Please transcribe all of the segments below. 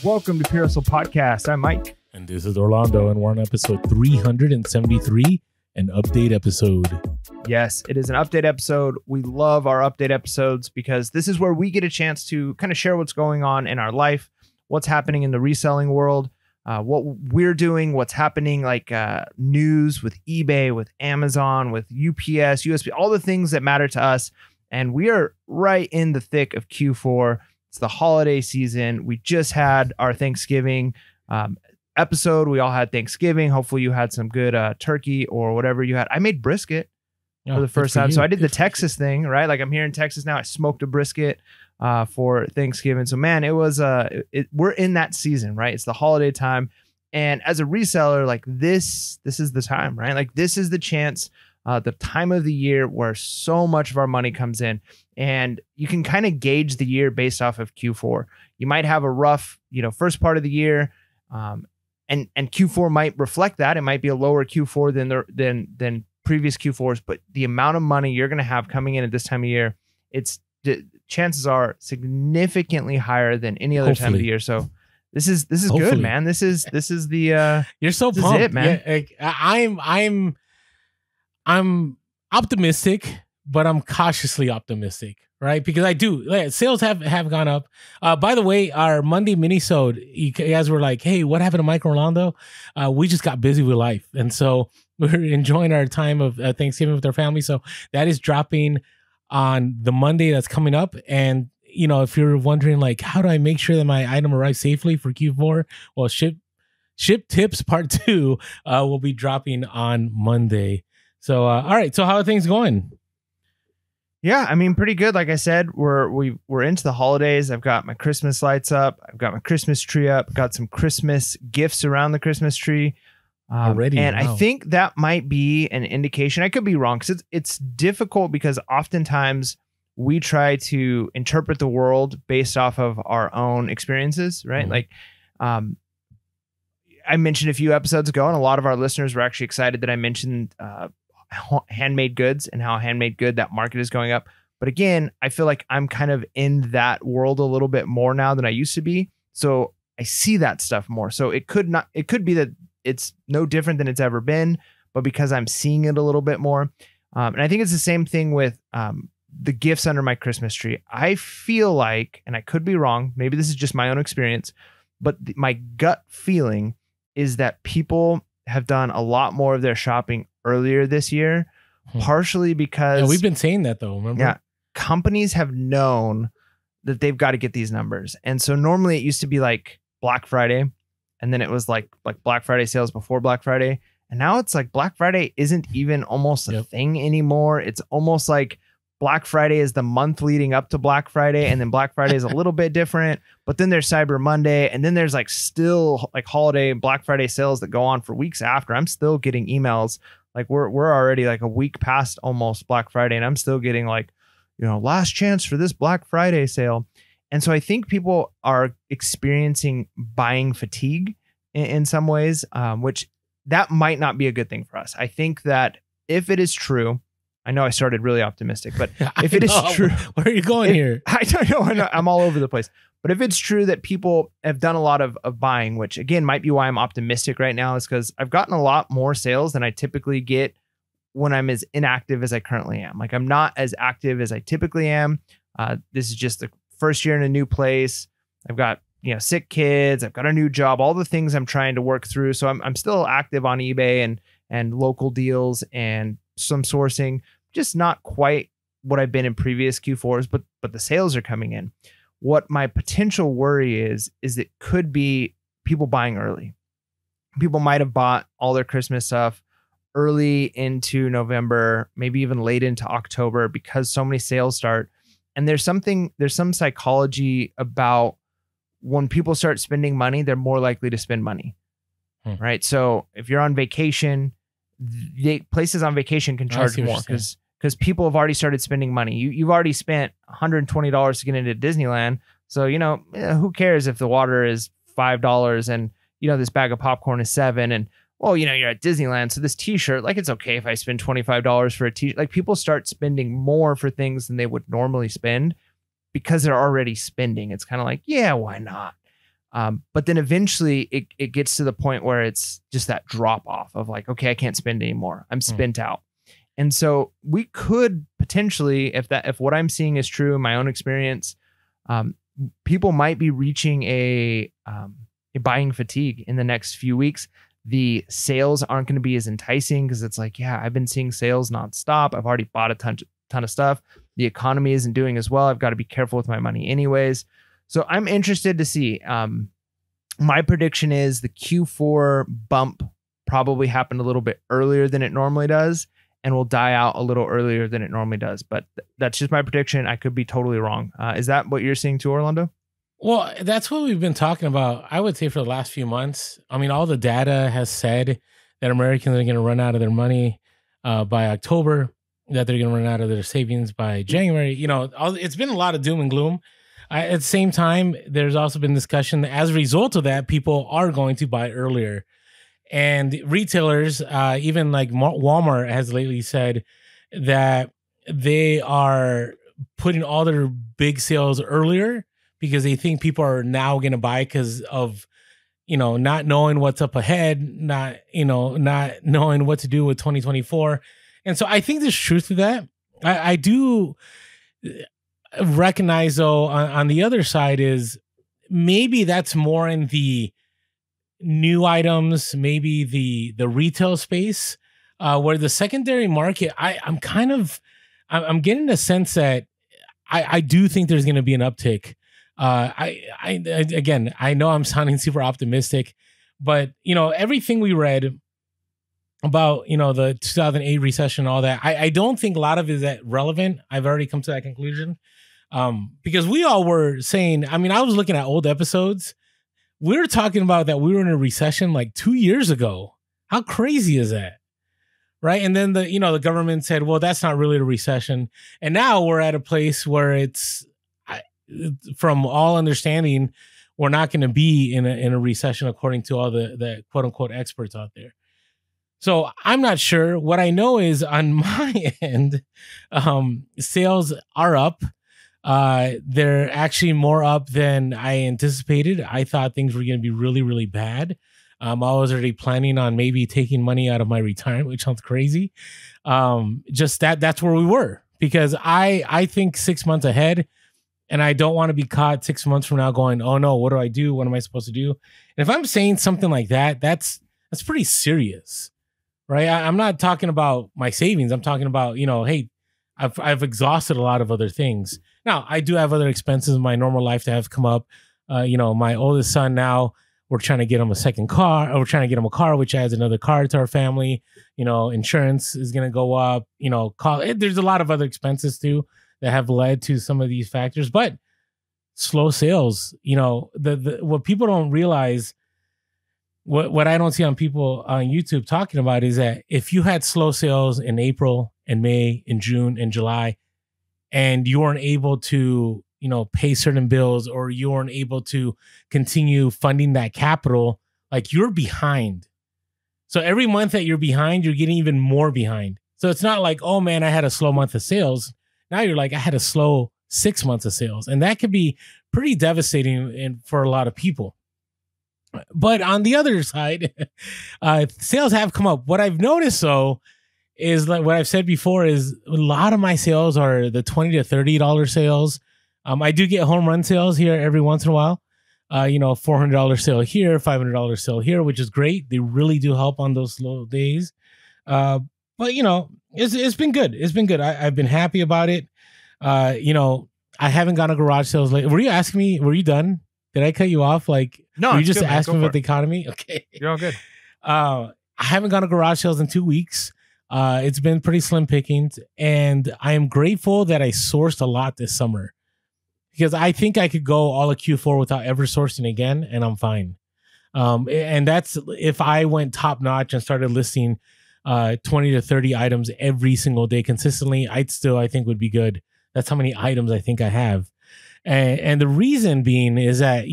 Welcome to PHP Podcast. I'm Mike. And this is Orlando, and we're on episode 373, an update episode. Yes, it is an update episode. We love our update episodes because this is where we get a chance to kind of share what's going on in our life, what's happening in the reselling world, what we're doing, what's happening like news with eBay, with Amazon, with UPS, USB, all the things that matter to us. And we are right in the thick of Q4. It's the holiday season. We just had our Thanksgiving episode. We all had Thanksgiving. Hopefully you had some good turkey or whatever you had. I made brisket for the first time. So I did the Texas thing, right? Like I'm here in Texas now. I smoked a brisket for Thanksgiving. So man, it was we're in that season, right? It's the holiday time. And as a reseller, like this is the time, right? Like this is the chance, the time of the year where so much of our money comes in. And you can kind of gauge the year based off of Q4. You might have a rough, first part of the year, and Q4 might reflect that. It might be a lower Q4 than previous Q4s, but the amount of money you're going to have coming in at this time of year, chances are significantly higher than any other time of the year. So this is good, man. This is the you're so pumped, it, man. Yeah, I'm optimistic, but I'm cautiously optimistic, right? Because sales have gone up. By the way, our Monday mini-sode, you guys were like, hey, what happened to Mike Orlando? We just got busy with life. And so we're enjoying our time of Thanksgiving with our family. So that is dropping on the Monday that's coming up. And, if you're wondering, like, how do I make sure that my item arrives safely for Q4? Well, Ship Tips Part 2 will be dropping on Monday. So, all right. So how are things going? Yeah, I mean, pretty good. Like I said, we're into the holidays. I've got my Christmas lights up. I've got my Christmas tree up. Got some Christmas gifts around the Christmas tree already. And wow. I think that might be an indication. I could be wrong because it's difficult because oftentimes we try to interpret the world based off of our own experiences, right? Mm-hmm. Like, I mentioned a few episodes ago, and a lot of our listeners were actually excited that I mentioned handmade goods and how handmade good that market is going up. But again, I feel like I'm kind of in that world a little bit more now than I used to be. So I see that stuff more. So it could be that it's no different than it's ever been, but because I'm seeing it a little bit more. And I think it's the same thing with the gifts under my Christmas tree. I feel like, and I could be wrong, maybe this is just my own experience, but my gut feeling is that people have done a lot more of their shopping earlier this year, partially because we've been saying that though. Remember? Yeah, companies have known that they've got to get these numbers, and so normally it used to be like Black Friday, and then it was like Black Friday sales before Black Friday, and now it's like Black Friday isn't even almost a thing anymore. It's almost like Black Friday is the month leading up to Black Friday, and then Black Friday is a little bit different, but then there's Cyber Monday, and then there's like still like holiday Black Friday sales that go on for weeks after. I'm still getting emails. Like we're already like a week past almost Black Friday, and I'm still getting like, last chance for this Black Friday sale. And so I think people are experiencing buying fatigue in some ways, which that might not be a good thing for us. I think that if it is true, I know I started really optimistic, but if it is true, where are you going here? I don't know. I'm all over the place. But if it's true that people have done a lot of buying, which again might be why I'm optimistic right now, is because I've gotten a lot more sales than I typically get when I'm as inactive as I currently am. Like I'm not as active as I typically am. This is just the first year in a new place. I've got sick kids. I've got a new job. All the things I'm trying to work through. So I'm still active on eBay and local deals and some sourcing. Just not quite what I've been in previous Q4s, but the sales are coming in. What my potential worry is it could be people buying early. People might have bought all their Christmas stuff early into November, maybe even late into October because so many sales start. And there's some psychology about when people start spending money, they're more likely to spend money, right? So if you're on vacation, places on vacation can charge more because people have already started spending money. You've already spent $120 to get into Disneyland. So, who cares if the water is $5 and, this bag of popcorn is $7. And well, you're at Disneyland, so this t-shirt, like, it's okay if I spend $25 for a t-shirt. Like, people start spending more for things than they would normally spend because they're already spending. It's kind of like, yeah, why not? But then eventually it gets to the point where it's just that drop off of like, okay, I can't spend anymore. I'm spent out. And so we could potentially, if what I'm seeing is true in my own experience, people might be reaching a buying fatigue in the next few weeks. The sales aren't going to be as enticing because it's like, yeah, I've been seeing sales nonstop. I've already bought a ton of stuff. The economy isn't doing as well. I've got to be careful with my money anyways. So I'm interested to see. My prediction is the Q4 bump probably happened a little bit earlier than it normally does and will die out a little earlier than it normally does. But that's just my prediction. I could be totally wrong. Is that what you're seeing too, Orlando? Well, that's what we've been talking about, I would say, for the last few months. I mean, all the data has said that Americans are going to run out of their money by October, that they're going to run out of their savings by January. It's been a lot of doom and gloom. At the same time, there's also been discussion that as a result of that, people are going to buy earlier. And retailers, even like Walmart has lately said that they are putting all their big sales earlier because they think people are now going to buy because of, not knowing what's up ahead, not knowing what to do with 2024. And so I think there's truth to that. I do recognize, though, on the other side is maybe that's more in the new items, maybe the retail space, where the secondary market, I'm getting the sense that I do think there's going to be an uptick. Again, I know I'm sounding super optimistic, but everything we read about the 2008 recession and all that, I don't think a lot of it is that relevant. I've already come to that conclusion, because we all were saying, I mean, I was looking at old episodes. We were talking about that we were in a recession like 2 years ago. How crazy is that? Right. And then the government said, well, that's not really a recession. And now we're at a place where it's, from all understanding, we're not going to be in a recession according to all the quote unquote experts out there. So I'm not sure. What I know is on my end, sales are up. They're actually more up than I anticipated. I thought things were going to be really, really bad. I was already planning on maybe taking money out of my retirement, which sounds crazy. Just that's where we were, because I think 6 months ahead, and I don't want to be caught 6 months from now going, oh no, what do I do? What am I supposed to do? And if I'm saying something like that, that's pretty serious, right? I'm not talking about my savings. I'm talking about, hey, I've exhausted a lot of other things. Now, I do have other expenses in my normal life that have come up. My oldest son now, we're trying to get him a second car, or we're trying to get him a car, which adds another car to our family. Insurance is going to go up, there's a lot of other expenses too that have led to some of these factors, but slow sales, what people don't realize, what I don't see on people on YouTube talking about is that if you had slow sales in April and May and June and July, and you weren't able to, pay certain bills, or you weren't able to continue funding that capital, like, you're behind. So every month that you're behind, you're getting even more behind. So it's not like, oh man, I had a slow month of sales. Now you're like, I had a slow 6 months of sales. And that could be pretty devastating for a lot of people. But on the other side, sales have come up. What I've noticed, though, is like what I've said before, is a lot of my sales are the $20 to $30 sales. I do get home run sales here every once in a while. $400 sale here, $500 sale here, which is great. They really do help on those slow days. But it's been good. It's been good. I've been happy about it. I haven't gone to garage sales lately. Were you asking me? Were you done? Did I cut you off? Like, no, were you just asking me about the economy? Okay, you're all good. I haven't gone to garage sales in 2 weeks. It's been pretty slim pickings, and I am grateful that I sourced a lot this summer, because I think I could go all of Q4 without ever sourcing again, and I'm fine. And that's if I went top notch and started listing 20 to 30 items every single day consistently, I think would be good. That's how many items I think I have. And the reason being is that,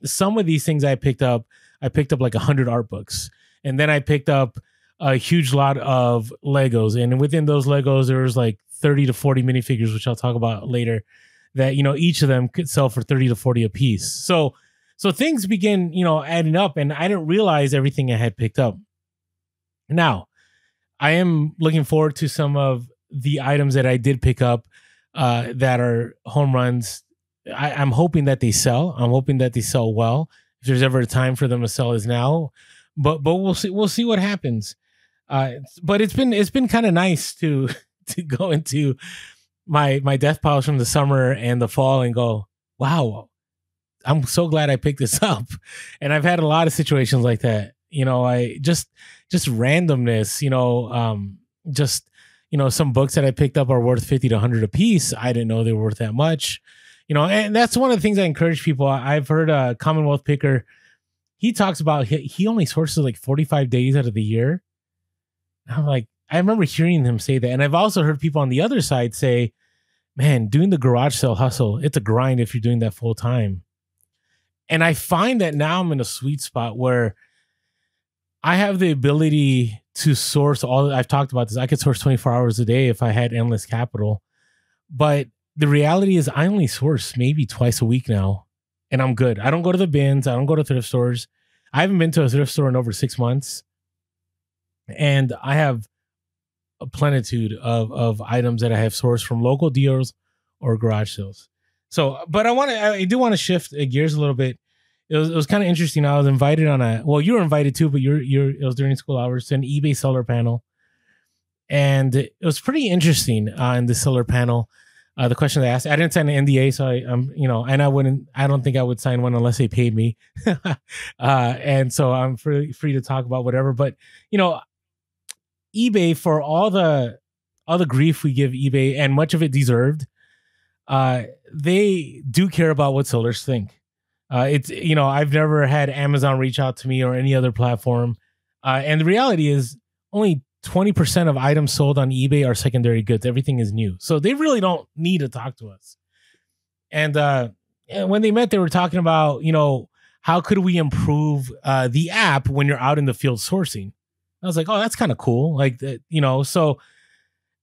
some of these things I picked up like 100 art books. And then I picked up a huge lot of Legos. And within those Legos, there was like 30 to 40 minifigures, which I'll talk about later, that, you know, each of them could sell for 30 to 40 a piece. So things begin, you know, adding up, and I didn't realize everything I had picked up. Now, I am looking forward to some of the items that I did pick up that are home runs. I'm hoping that they sell. I'm hoping that they sell well. If there's ever a time for them to sell, is now. But we'll see. We'll see what happens. But it's been kind of nice to go into my death piles from the summer and the fall and go, wow, I'm so glad I picked this up. And I've had a lot of situations like that. You know, I just randomness, you know, you know, some books that I picked up are worth 50 to 100 a piece. I didn't know they were worth that much, you know, and that's one of the things I encourage people. I've heard a Commonwealth Picker. He talks about he only sources like 45 days out of the year. I'm like, I remember hearing him say that. And I've also heard people on the other side say, man, doing the garage sale hustle, it's a grind if you're doing that full time. And I find that now I'm in a sweet spot where I have the ability to source all. I've talked about this. I could source 24 hours a day if I had endless capital. But the reality is I only source maybe twice a week now, and I'm good. I don't go to the bins. I don't go to thrift stores. I haven't been to a thrift store in over 6 months. And I have a plenitude of items that I have sourced from local dealers or garage sales. So, but I do want to shift gears a little bit. It was kind of interesting. I was invited on you were invited too, but it was during school hours to an eBay seller panel. And it was pretty interesting in the seller panel. The question they asked, I didn't sign an NDA, so I don't think I would sign one unless they paid me. And so I'm free to talk about whatever, but you know, eBay, for all the grief we give eBay, and much of it deserved, they do care about what sellers think. It's, you know, I've never had Amazon reach out to me or any other platform. And the reality is only 20% of items sold on eBay are secondary goods. Everything is new. So they really don't need to talk to us. And when they met, they were talking about, you know, how could we improve the app when you're out in the field sourcing? I was like, oh, that's kind of cool. Like, you know, so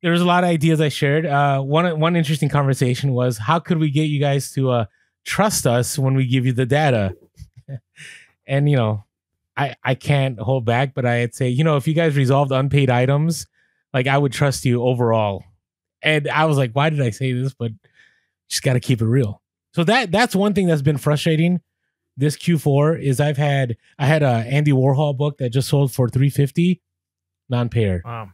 there was a lot of ideas I shared. One interesting conversation was, how could we get you guys to trust us when we give you the data? And, you know, I can't hold back, but I'd say, you know, if you guys resolved unpaid items, like, I would trust you overall. And I was like, why did I say this? But just got to keep it real. So that's one thing that's been frustrating this Q4 is I had a Andy Warhol book that just sold for $350, non-payer. Wow.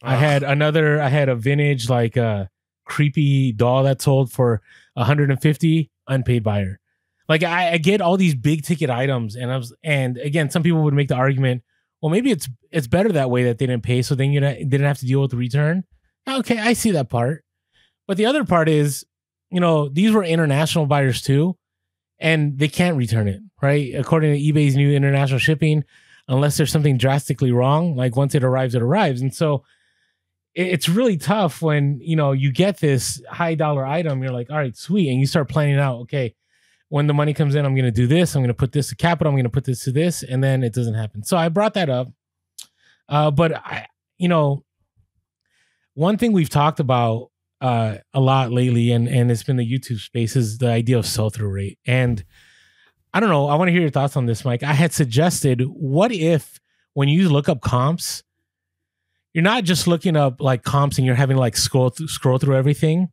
I had a vintage, like a creepy doll that sold for $150, unpaid buyer. Like, I get all these big ticket items, and again, some people would make the argument, well, maybe it's better that way that they didn't pay, so then you didn't have to deal with the return. Okay, I see that part. But the other part is, you know, these were international buyers too, and they can't return it, right? According to eBay's new international shipping, unless there's something drastically wrong, like once it arrives, it arrives. And so it's really tough when, you know, you get this high dollar item, you're like, all right, sweet. And you start planning out, okay, when the money comes in, I'm going to do this. I'm going to put this to capital. I'm going to put this to this. And then it doesn't happen. So I brought that up. But you know, one thing we've talked about a lot lately, and it's been the YouTube space, is the idea of sell-through rate. And I don't know, I want to hear your thoughts on this, Mike. I had suggested, what if when you look up comps, you're not just looking up like comps and you're having to like scroll through everything.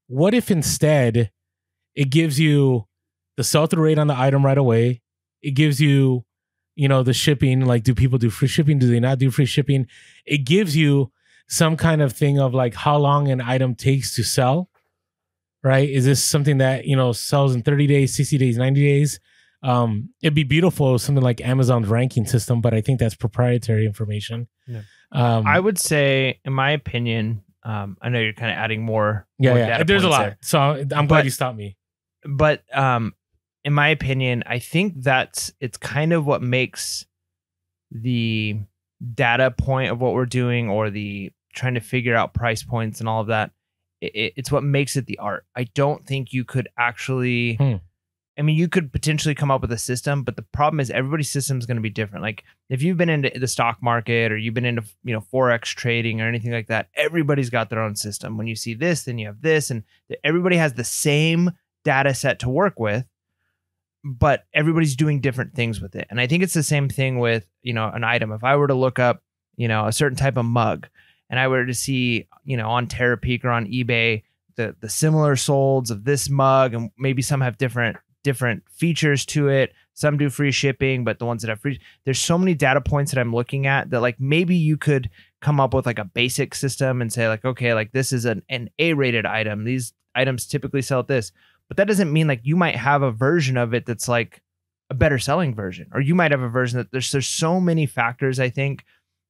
What if instead it gives you the sell-through rate on the item right away? It gives you, you know, the shipping, like, do people do free shipping? Do they not do free shipping? It gives you some kind of thing of like how long an item takes to sell, right? Is this something that, you know, sells in 30 days, 60 days, 90 days? It'd be beautiful, something like Amazon's ranking system, but I think that's proprietary information. Yeah. I would say, in my opinion, I know you're kind of adding more. Yeah. There's a lot. There. So I'm glad you stopped me. But in my opinion, I think it's kind of what makes the data point of what we're doing, or the trying to figure out price points and all of that. It's what makes it the art. I don't think you could actually I mean, you could potentially come up with a system, but the problem is everybody's system is going to be different. Like if you've been into the stock market or you've been into, Forex trading or anything like that, everybody's got their own system. When you see this, then you have this, and everybody has the same data set to work with, but everybody's doing different things with it. And I think it's the same thing with, an item. If I were to look up, a certain type of mug and I were to see, on Terapeak or on eBay, the similar solds of this mug, and maybe some have different features to it. Some do free shipping, but the ones that have free, there's so many data points that I'm looking at that like maybe you could come up with like a basic system and say like, okay, like this is an A-rated item. These items typically sell at this, but that doesn't mean like you might have a version of it that's like a better selling version, or you might have a version that there's so many factors. I think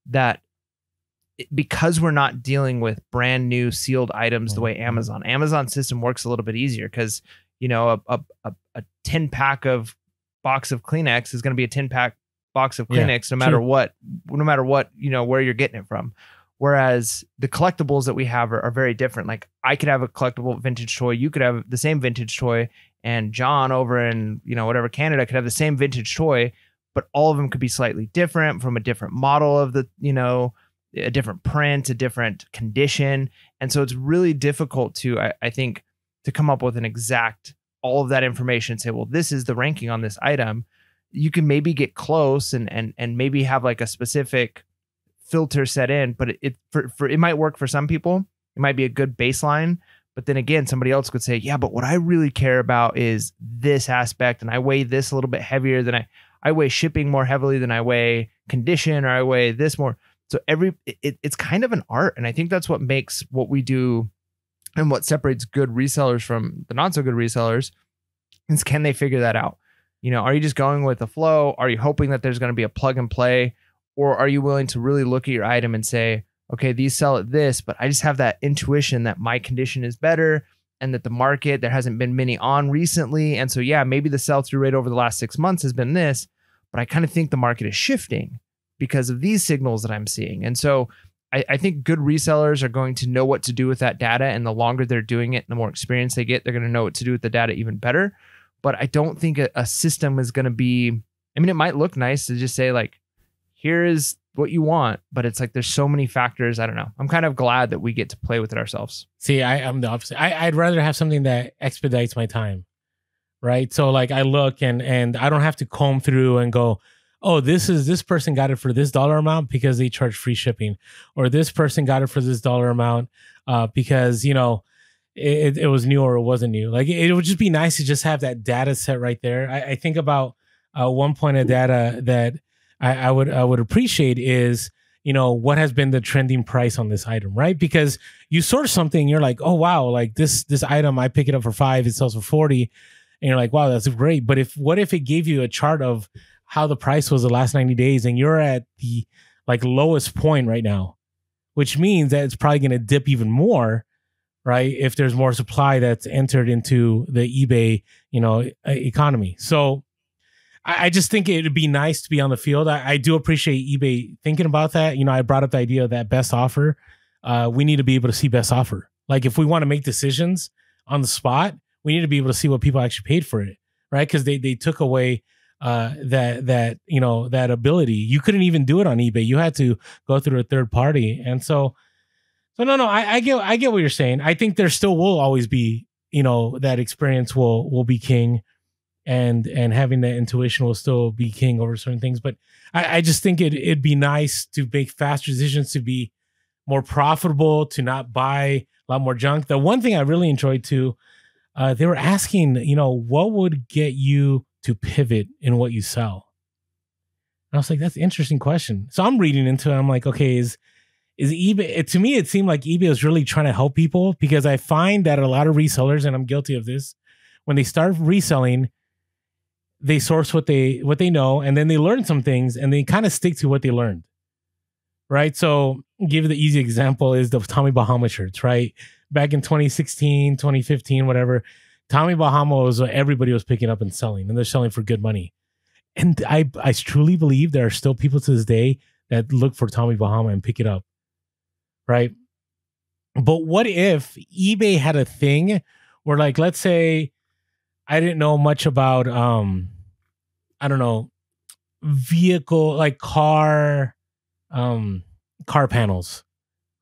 that because we're not dealing with brand new sealed items the way Amazon system works a little bit easier, because a 10 pack of box of Kleenex is going to be a 10 pack box of Kleenex, no matter what, where you're getting it from. Whereas the collectibles that we have are very different. Like I could have a collectible vintage toy. You could have the same vintage toy, and John over in, whatever Canada could have the same vintage toy, but all of them could be slightly different from a different model of the, a different print, a different condition. And so it's really difficult to, I think, to come up with an exact, all of that information and say, well, this is the ranking on this item. You can maybe get close and maybe have like a specific filter set in, but it might work for some people. It might be a good baseline. But then again, somebody else could say, yeah, but what I really care about is this aspect. And I weigh this a little bit heavier than I weigh shipping more heavily than I weigh condition, or I weigh this more. So it's kind of an art. And I think that's what makes what we do and what separates good resellers from the not so good resellers is, can they figure that out? Are you just going with the flow? Are you hoping that there's going to be a plug and play? Or are you willing to really look at your item and say, okay, these sell at this, but I just have that intuition that my condition is better and that the market, there hasn't been many on recently. And so, yeah, maybe the sell-through rate over the last 6 months has been this, but I kind of think the market is shifting because of these signals that I'm seeing. And so I think good resellers are going to know what to do with that data. And the longer they're doing it, the more experience they get, they're going to know what to do with the data even better. But I don't think a system is going to be, I mean, it might look nice to just say like, here is what you want, but it's like, there's so many factors. I don't know. I'm kind of glad that we get to play with it ourselves. See, I'm the opposite. I'd rather have something that expedites my time. Right. So like I look and I don't have to comb through and go, oh, this person got it for this dollar amount because they charge free shipping, or this person got it for this dollar amount because, it was new or it wasn't new. Like it would just be nice to just have that data set right there. I think about one point of data that I would appreciate is, what has been the trending price on this item, right? Because you source something, you're like, oh, wow, like this item, I pick it up for $5, it sells for 40. And you're like, wow, that's great. But what if it gave you a chart of how the price was the last 90 days and you're at the like lowest point right now, which means that it's probably going to dip even more, right? If there's more supply that's entered into the eBay, economy. So I just think it would be nice to be on the field. I do appreciate eBay thinking about that. I brought up the idea of that best offer. We need to be able to see best offer. Like if we want to make decisions on the spot, we need to be able to see what people actually paid for it, right? Because they took away that ability. You couldn't even do it on eBay. You had to go through a third party. And so no, I get what you're saying. I think there still will always be, that experience will be king, and having that intuition will still be king over certain things. But I just think it'd be nice to make faster decisions, to be more profitable, to not buy a lot more junk. The one thing I really enjoyed too, they were asking, what would get you to pivot in what you sell? And I was like, that's an interesting question. So I'm reading into it. I'm like, okay, is eBay, to me, it seemed like eBay was really trying to help people, because I find that a lot of resellers, and I'm guilty of this, when they start reselling, they source what they know, and then they learn some things and they kind of stick to what they learned. Right. So give the easy example is the Tommy Bahama shirts, right? Back in 2016, 2015, whatever, Tommy Bahama was what everybody was picking up and selling, and they're selling for good money. And I truly believe there are still people to this day that look for Tommy Bahama and pick it up. Right. But what if eBay had a thing where, like, let's say I didn't know much about I don't know, vehicle, like car panels,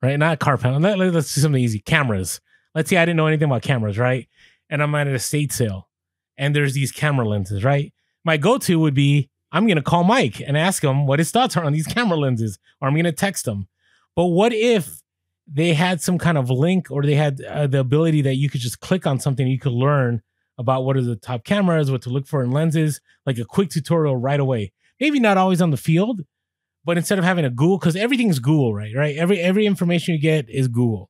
right? Not car panels. Let's do something easy. Cameras. Let's say I didn't know anything about cameras, right? And I'm at an estate sale and there's these camera lenses, right? My go-to would be, I'm going to call Mike and ask him what his thoughts are on these camera lenses, or I'm going to text him. But what if they had some kind of link, or they had the ability that you could just click on something and you could learn about what are the top cameras, what to look for in lenses, like a quick tutorial right away. Maybe not always on the field, but instead of having a Google, because everything's Google, right? Every information you get is Google.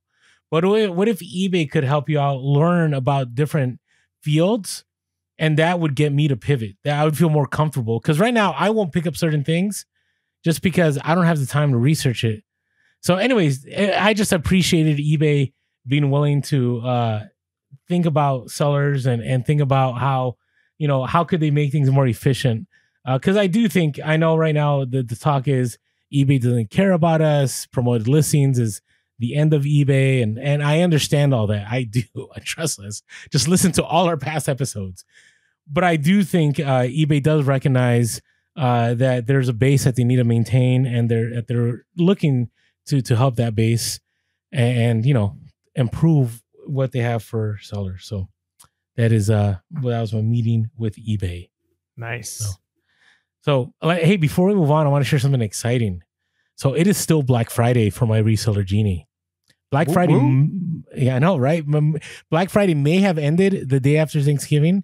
But what if eBay could help you out, learn about different fields, and that would get me to pivot? That I would feel more comfortable, because right now I won't pick up certain things just because I don't have the time to research it. So anyways, I just appreciated eBay being willing to think about sellers and think about how, how could they make things more efficient? Because I know right now the talk is eBay doesn't care about us. Promoted listings is the end of eBay. And I understand all that. I do. I trust us. Just listen to all our past episodes. But I do think eBay does recognize that there's a base that they need to maintain, and they're looking to help that base and improve what they have for sellers. So that was my meeting with eBay. Nice. So hey, before we move on, I want to share something exciting. So it is still Black Friday for my reseller Genie. Black Friday, yeah, I know, right? Black Friday may have ended the day after Thanksgiving,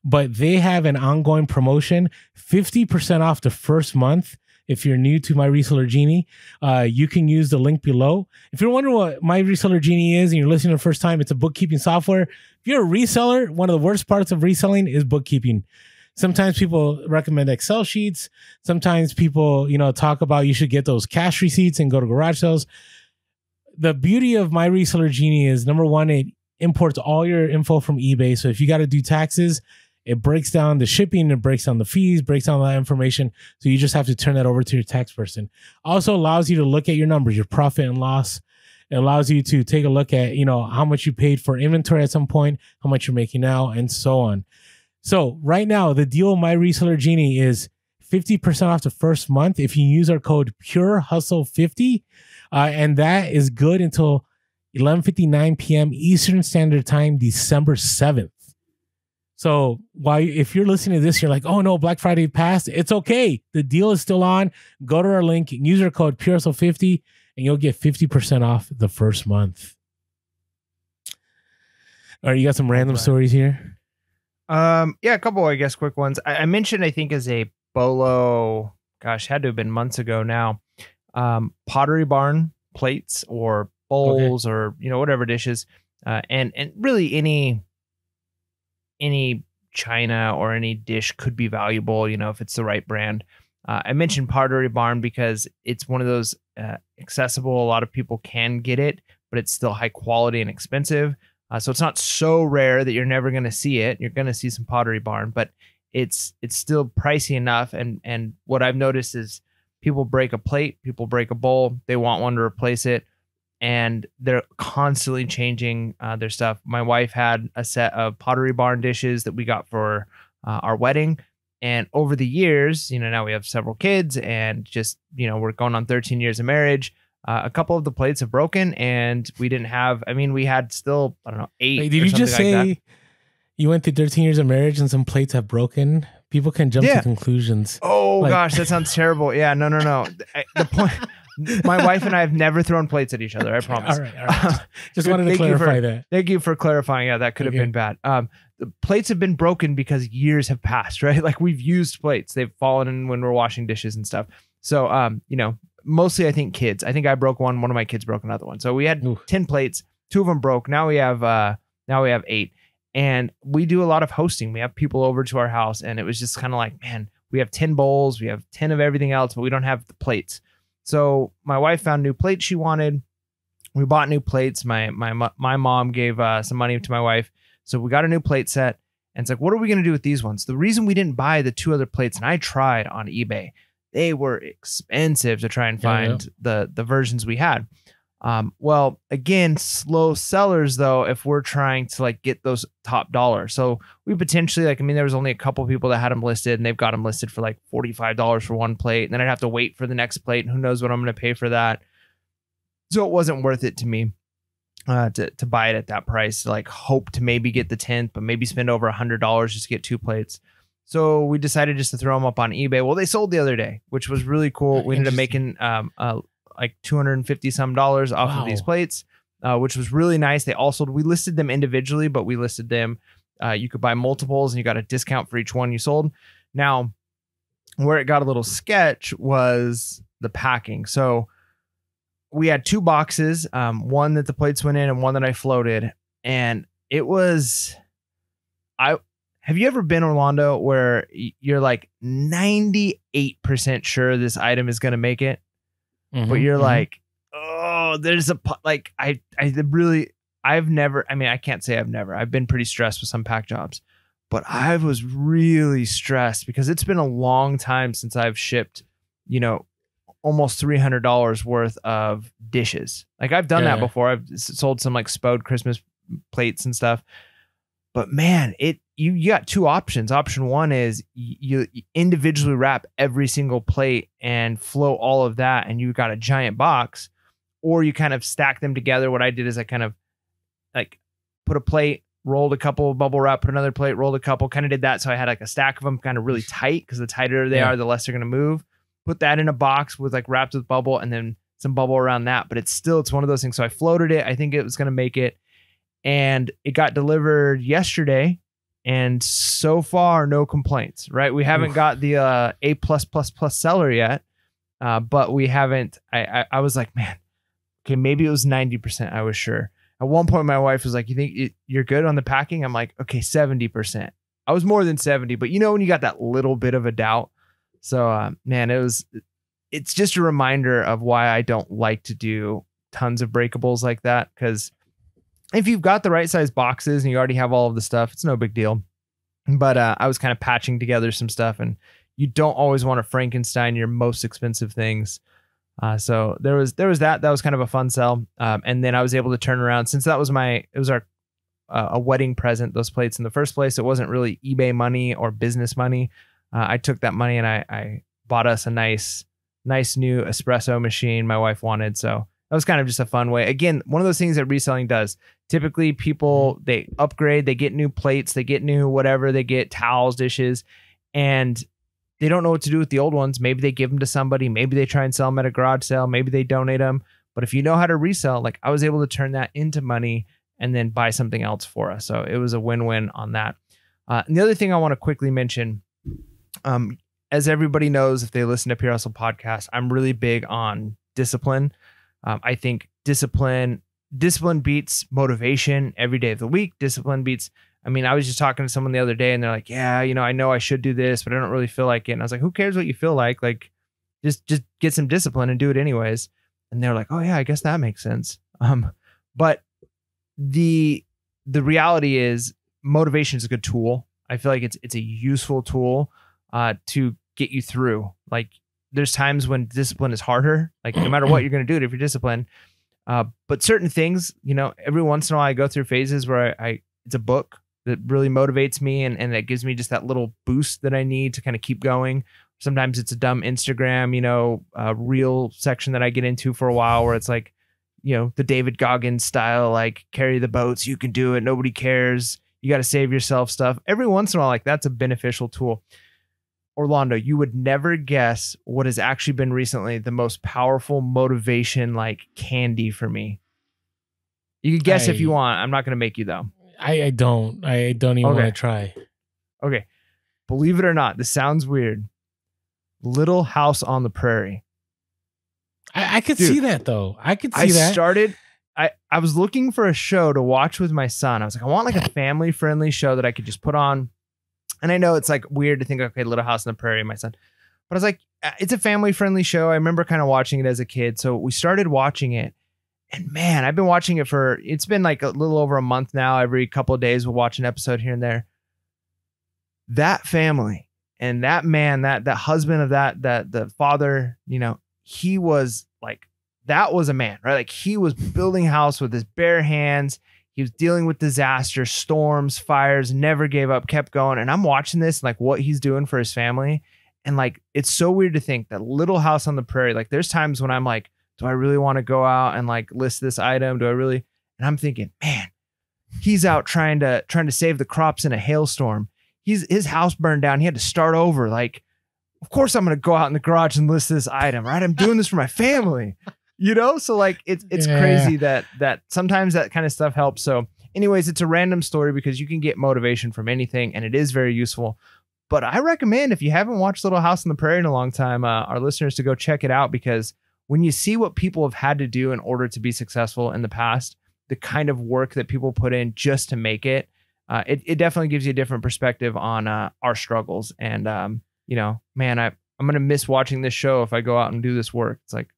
but they have an ongoing promotion, 50% off the first month. If you're new to My Reseller Genie, you can use the link below. If you're wondering what My Reseller Genie is and you're listening the first time, it's a bookkeeping software. If you're a reseller, one of the worst parts of reselling is bookkeeping. Sometimes people recommend Excel sheets. Sometimes people, talk about you should get those cash receipts and go to garage sales. The beauty of My Reseller Genie is, number one, it imports all your info from eBay. So if you got to do taxes, it breaks down the shipping, it breaks down the fees, breaks down that information. So you just have to turn that over to your tax person. Also allows you to look at your numbers, your profit and loss. It allows you to take a look at, how much you paid for inventory at some point, how much you're making now, and so on. So right now, the deal with My Reseller Genie is 50% off the first month if you use our code PureHustle50. And that is good until 11:59 p.m. Eastern Standard Time, December 7th. So if you're listening to this, you're like, oh no, Black Friday passed. It's okay. The deal is still on. Go to our link, use our code PureHustle50, and you'll get 50% off the first month. All right, you got some random stories here? Yeah, a couple, I guess, quick ones. I mentioned, I think, as a Bellow, had to have been months ago now, Pottery Barn plates or bowls, or whatever dishes, and really any china or any dish could be valuable, if it's the right brand. I mentioned Pottery Barn because it's one of those accessible. A lot of people can get it, but it's still high quality and expensive. So it's not so rare that you're never going to see it. You're going to see some Pottery Barn, but it's still pricey enough. And what I've noticed is people break a plate, people break a bowl, they want one to replace it, and they're constantly changing their stuff. My wife had a set of Pottery Barn dishes that we got for our wedding. And over the years, now we have several kids, and just, we're going on 13 years of marriage. A couple of the plates have broken, and we didn't have, we had still, 8. Wait, did you just say you went through 13 years of marriage and some plates have broken? People can jump to conclusions. Oh, gosh, that sounds terrible. Yeah, no. The point, my wife and I have never thrown plates at each other, I promise. All right. Just wanted to clarify that. Thank you for clarifying. Yeah, that could have been bad. The plates have been broken because years have passed, right? Like, we've used plates. They've fallen in when we're washing dishes and stuff. So, mostly I think kids. I think I broke one of my kids broke another one. So we had 10 plates, 2 of them broke. Now we have 8. And we do a lot of hosting. We have people over to our house, and it was just kind of like, man, we have 10 bowls, we have 10 of everything else, but we don't have the plates. So my wife found new plates she wanted. We bought new plates. My mom gave some money to my wife. So we got a new plate set, and it's like, what are we going to do with these ones? The reason we didn't buy the 2 other plates, and I tried on eBay, they were expensive to try and find the versions we had. Well, again, slow sellers though, if we're trying to like get those top dollar. So we potentially like, I mean, there was only a couple people that had them listed and they've got them listed for like $45 for one plate. And then I'd have to wait for the next plate and who knows what I'm going to pay for that. So it wasn't worth it to me to buy it at that price, like hope to maybe get the 10th, but maybe spend over $100 just to get 2 plates. So we decided just to throw them up on eBay. Well, they sold the other day, which was really cool. We ended up making like $250 some off of these plates, which was really nice. They also, we listed them individually, but we listed them. You could buy multiples and you got a discount for each one you sold. Now, where it got a little sketch was the packing. So we had 2 boxes, one that the plates went in and one that I floated. And it was, have you ever been, Orlando, where you're like 98% sure this item is going to make it? But you're like, oh, there's like, I've never, I mean, I can't say I've been pretty stressed with some pack jobs, but I was really stressed because it's been a long time since I've shipped, almost $300 worth of dishes. Like I've done that before. I've sold some like Spode Christmas plates and stuff, but man, you got 2 options. Option 1 is you individually wrap every single plate and float all of that, and you got a giant box, or you kind of stack them together. What I did is I kind of like put a plate, rolled a couple of bubble wrap, put another plate, rolled a couple, kind of did that. So I had like a stack of them kind of really tight because the tighter they are, the less they're going to move. Put that in a box with like wrapped with bubble and then some bubble around that. But it's one of those things. So I floated it. I think it was going to make it. And it got delivered yesterday. And so far, no complaints, right? We haven't got the A+++ seller yet, but we haven't. I was like, man, okay, maybe it was 90%. I was sure. At one point, my wife was like, "You think you're good on the packing?" I'm like, "Okay, 70%." I was more than 70, but when you got that little bit of a doubt. So, man, it's just a reminder of why I don't like to do tons of breakables like that, because if you've got the right size boxes and you already have all of the stuff, it's no big deal. But I was kind of patching together some stuff, and you don't always want to Frankenstein your most expensive things. So there was that was kind of a fun sell. And then I was able to turn around, since it was our a wedding present, those plates in the first place. It wasn't really eBay money or business money. I took that money and I bought us a nice new espresso machine my wife wanted. So that was kind of just a fun way. Again, one of those things that reselling does. Typically people, they upgrade, they get new plates, they get new whatever, they get towels, dishes, and they don't know what to do with the old ones. Maybe they give them to somebody. Maybe they try and sell them at a garage sale. Maybe they donate them. But if you know how to resell, like I was able to turn that into money and then buy something else for us. So it was a win-win on that. And the other thing I want to quickly mention, as everybody knows, if they listen to Pure Hustle podcast, I'm really big on discipline. I think discipline beats motivation every day of the week. Discipline beats, I mean, I was just talking to someone the other day and they're like, yeah, I know I should do this, but I don't really feel like it. And I was like, who cares what you feel like? Like just get some discipline and do it anyways. And they're like, oh yeah, I guess that makes sense. But the reality is motivation is a good tool. I feel like it's a useful tool to get you through. Like there's times when discipline is harder, like no matter what you're going to do it if you're disciplined. But certain things, every once in a while I go through phases where it's a book that really motivates me and that gives me just that little boost that I need to kind of keep going. Sometimes it's a dumb Instagram, reel section that I get into for a while where it's like, the David Goggins style, like carry the boats, you can do it, nobody cares, you got to save yourself stuff. Every once in a while, like that's a beneficial tool. Orlando, you would never guess what has actually been recently the most powerful motivation like candy for me. You can guess if you want. I'm not going to make you though. I don't even want to try. Okay. Believe it or not, this sounds weird. Little House on the Prairie. I could see that though. I could see that. I was looking for a show to watch with my son. I was like, I want like a family friendly show that I could just put on. And I know it's like weird to think, okay, Little House on the Prairie, my son. But I was like, it's a family friendly show. I remember kind of watching it as a kid. So we started watching it. And man, I've been watching it it's been like a little over a month now. Every couple of days, we'll watch an episode here and there. That family and that man, that husband of the father, he was like that was a man, right? Like he was building a house with his bare hands. He was dealing with disaster, storms, fires, never gave up, kept going. And I'm watching this, like what he's doing for his family. And like, it's so weird to think that little house on the prairie, like there's times when I'm like, do I really want to go out and like list this item? Do I really? And I'm thinking, man, he's out trying to save the crops in a hailstorm. His house burned down. He had to start over. Like, of course I'm going to go out in the garage and list this item, right? I'm doing this for my family, you know? So like, it's crazy that sometimes that kind of stuff helps. So anyways, it's a random story because you can get motivation from anything and it is very useful. But I recommend, if you haven't watched Little House on the Prairie in a long time, our listeners to go check it out, because when you see what people have had to do in order to be successful in the past, the kind of work that people put in just to make it, it definitely gives you a different perspective on our struggles. And, you know, man, I'm going to miss watching this show if I go out and do this work. It's like,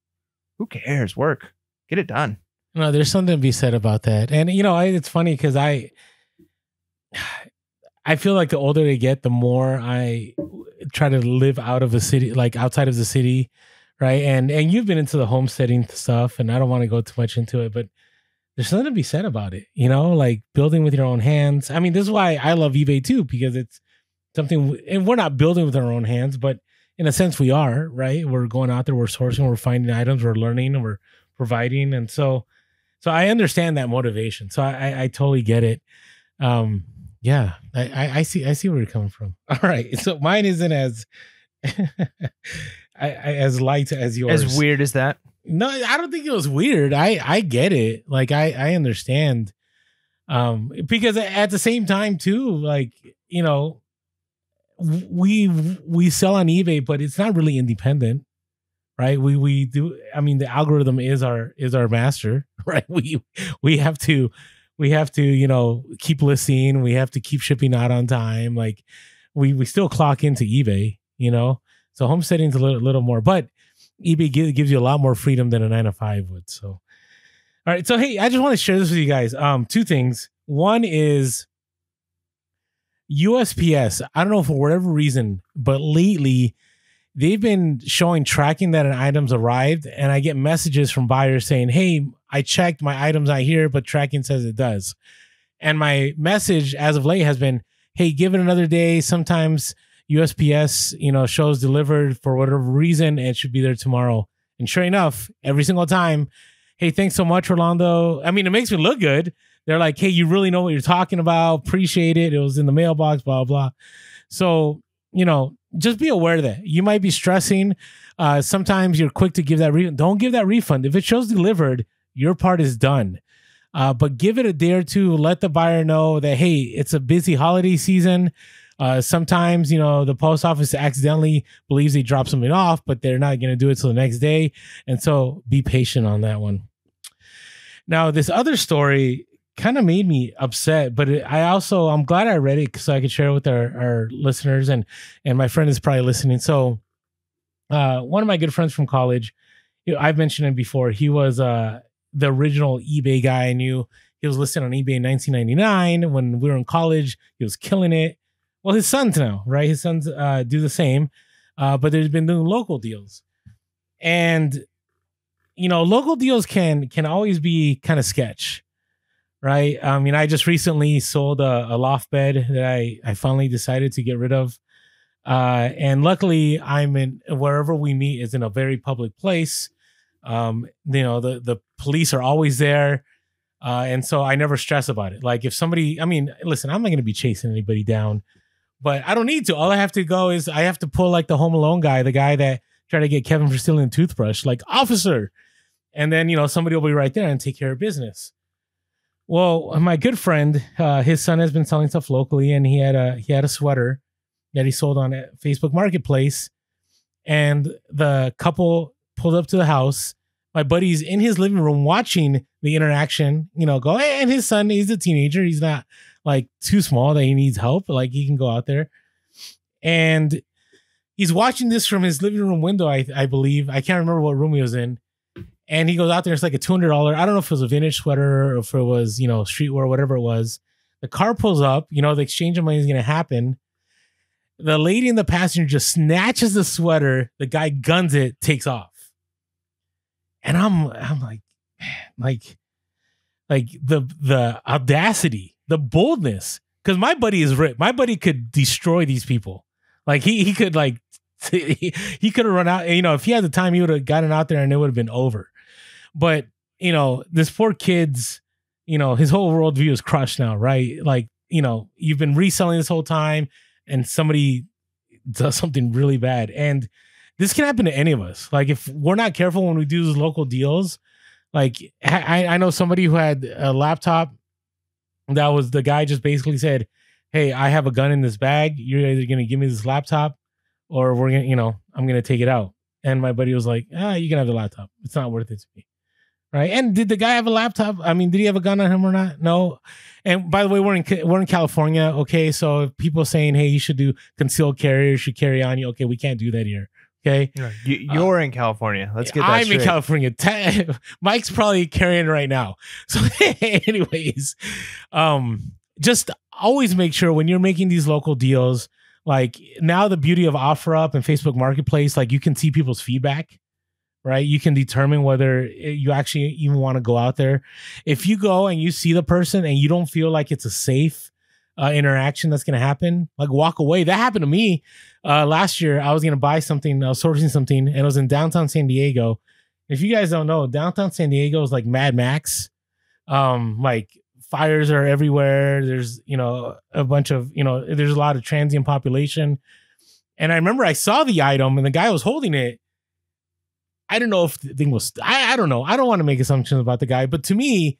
who cares? Work. Get it done. No, there's something to be said about that. And, you know, it's funny because I feel like the older I get, the more I try to live out of a city, like outside of the city, right? And you've been into the homesteading stuff, and I don't want to go too much into it, but there's something to be said about it, you know, like building with your own hands. I mean, this is why I love eBay too, because it's something, and we're not building with our own hands, but in a sense we are, right? We're going out there, we're sourcing, we're finding items, we're learning, and we're providing. And so I understand that motivation. So I totally get it. Yeah, I see where you're coming from. All right. So mine isn't as, as light as yours. As weird as that. No, I don't think it was weird. I get it. Like I understand. Because at the same time too, like, you know, we sell on eBay, but it's not really independent, right? We do. I mean, the algorithm is our master, right? We have to, you know, keep listing. We have to keep shipping out on time. Like we still clock into eBay, you know, so homesteading's a little more, but eBay gives you a lot more freedom than a 9-to-5 would. So, all right. So, hey, I just want to share this with you guys. Two things. One is USPS. I don't know for whatever reason, but lately they've been showing tracking that an item's arrived, and I get messages from buyers saying, hey, I checked, my item's not here, but tracking says it does. And my message as of late has been, hey, give it another day. Sometimes USPS, you know, shows delivered for whatever reason, and it should be there tomorrow. And sure enough, every single time, hey, thanks so much, Rolando. I mean, it makes me look good. They're like, hey, you really know what you're talking about. Appreciate it. It was in the mailbox, blah, blah. So, you know, just be aware of that. You might be stressing. Sometimes you're quick to give that refund. Don't give that refund. If it shows delivered, your part is done. But give it a day or two. Let the buyer know that, hey, it's a busy holiday season. Sometimes, you know, the post office accidentally believes they dropped something off, but they're not going to do it till the next day. And so be patient on that one. Now, this other story kind of made me upset, but I'm glad I read it so I could share it with our listeners, and my friend is probably listening. So one of my good friends from college, you know, I've mentioned him before. He was the original eBay guy I knew. He was listed on eBay in 1999 when we were in college. He was killing it. Well, his sons now, right? His sons do the same, but they've been doing local deals. And, you know, local deals can always be kind of sketch, right? I mean, I just recently sold a loft bed that I finally decided to get rid of. And luckily, I'm in wherever we meet is in a very public place. You know, the police are always there. And so I never stress about it. Like if somebody, I mean, listen, I'm not going to be chasing anybody down, but I don't need to. All I have to go is I have to pull like the Home Alone guy, the guy that tried to get Kevin for stealing a toothbrush, like officer. And then, you know, somebody will be right there and take care of business. Well, my good friend, his son has been selling stuff locally, and he had a sweater that he sold on a Facebook Marketplace. And the couple pulled up to the house. My buddy's in his living room watching the interaction, you know, go, hey, and his son, he's a teenager. He's not like too small that he needs help. Like he can go out there. And he's watching this from his living room window, I believe. I can't remember what room he was in. And he goes out there. It's like a $200. I don't know if it was a vintage sweater or if it was, you know, streetwear, whatever it was. The car pulls up, you know, the exchange of money is going to happen. The lady in the passenger just snatches the sweater. The guy guns it, takes off. And I'm like, man, like the audacity, the boldness, because my buddy is rich. My buddy could destroy these people. Like he could like he could have run out. You know, if he had the time, he would have gotten out there and it would have been over. But you know, this poor kid's, you know, his whole worldview is crushed now, right? Like, you know, you've been reselling this whole time, and somebody does something really bad, and this can happen to any of us. Like if we're not careful when we do those local deals. Like I know somebody who had a laptop that was, the guy just basically said, "Hey, I have a gun in this bag. You're either going to give me this laptop or we're going to, you know, I'm going to take it out." And my buddy was like, you can have the laptop. It's not worth it to me. Right. And did the guy have a laptop? I mean, did he have a gun on him or not? No. And by the way, we're in California. Okay. So if people saying, hey, you should do concealed carry, you should carry on you. Okay. We can't do that here. Okay. You're in California. Let's get that I'm straight. in California. Mike's probably carrying right now. So anyways, just always make sure when you're making these local deals, like now the beauty of OfferUp and Facebook Marketplace, like you can see people's feedback, right? You can determine whether you actually even want to go out there. If you go and you see the person and you don't feel like it's a safe interaction that's going to happen, like walk away. That happened to me last year. I was going to buy something, I was sourcing something, and it was in downtown San Diego. If you guys don't know, downtown San Diego is like Mad Max. Like fires are everywhere. There's, you know, a bunch of, you know, there's a lot of transient population. And I remember I saw the item and the guy was holding it. I don't know if the thing was, I don't know. I don't want to make assumptions about the guy, but to me,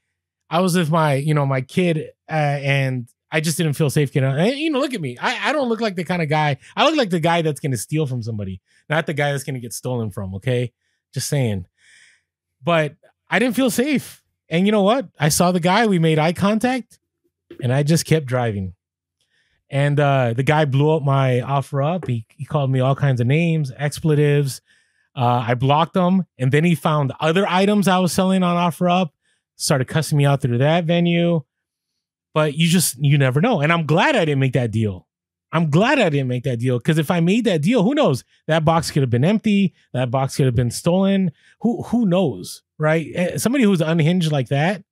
I was with my, you know, my kid and I just didn't feel safe getting out. And, you know, look at me. I don't look like the kind of guy. I look like the guy that's going to steal from somebody, not the guy that's going to get stolen from. Okay. Just saying. But I didn't feel safe. And you know what? I saw the guy, we made eye contact, and I just kept driving. And the guy blew up my OfferUp. He called me all kinds of names, expletives. I blocked him, and then he found other items I was selling on OfferUp, started cussing me out through that venue. But you never know. And I'm glad I didn't make that deal. I'm glad I didn't make that deal, because if I made that deal, who knows? That box could have been empty. That box could have been stolen. Who knows, right? Somebody who's unhinged like that,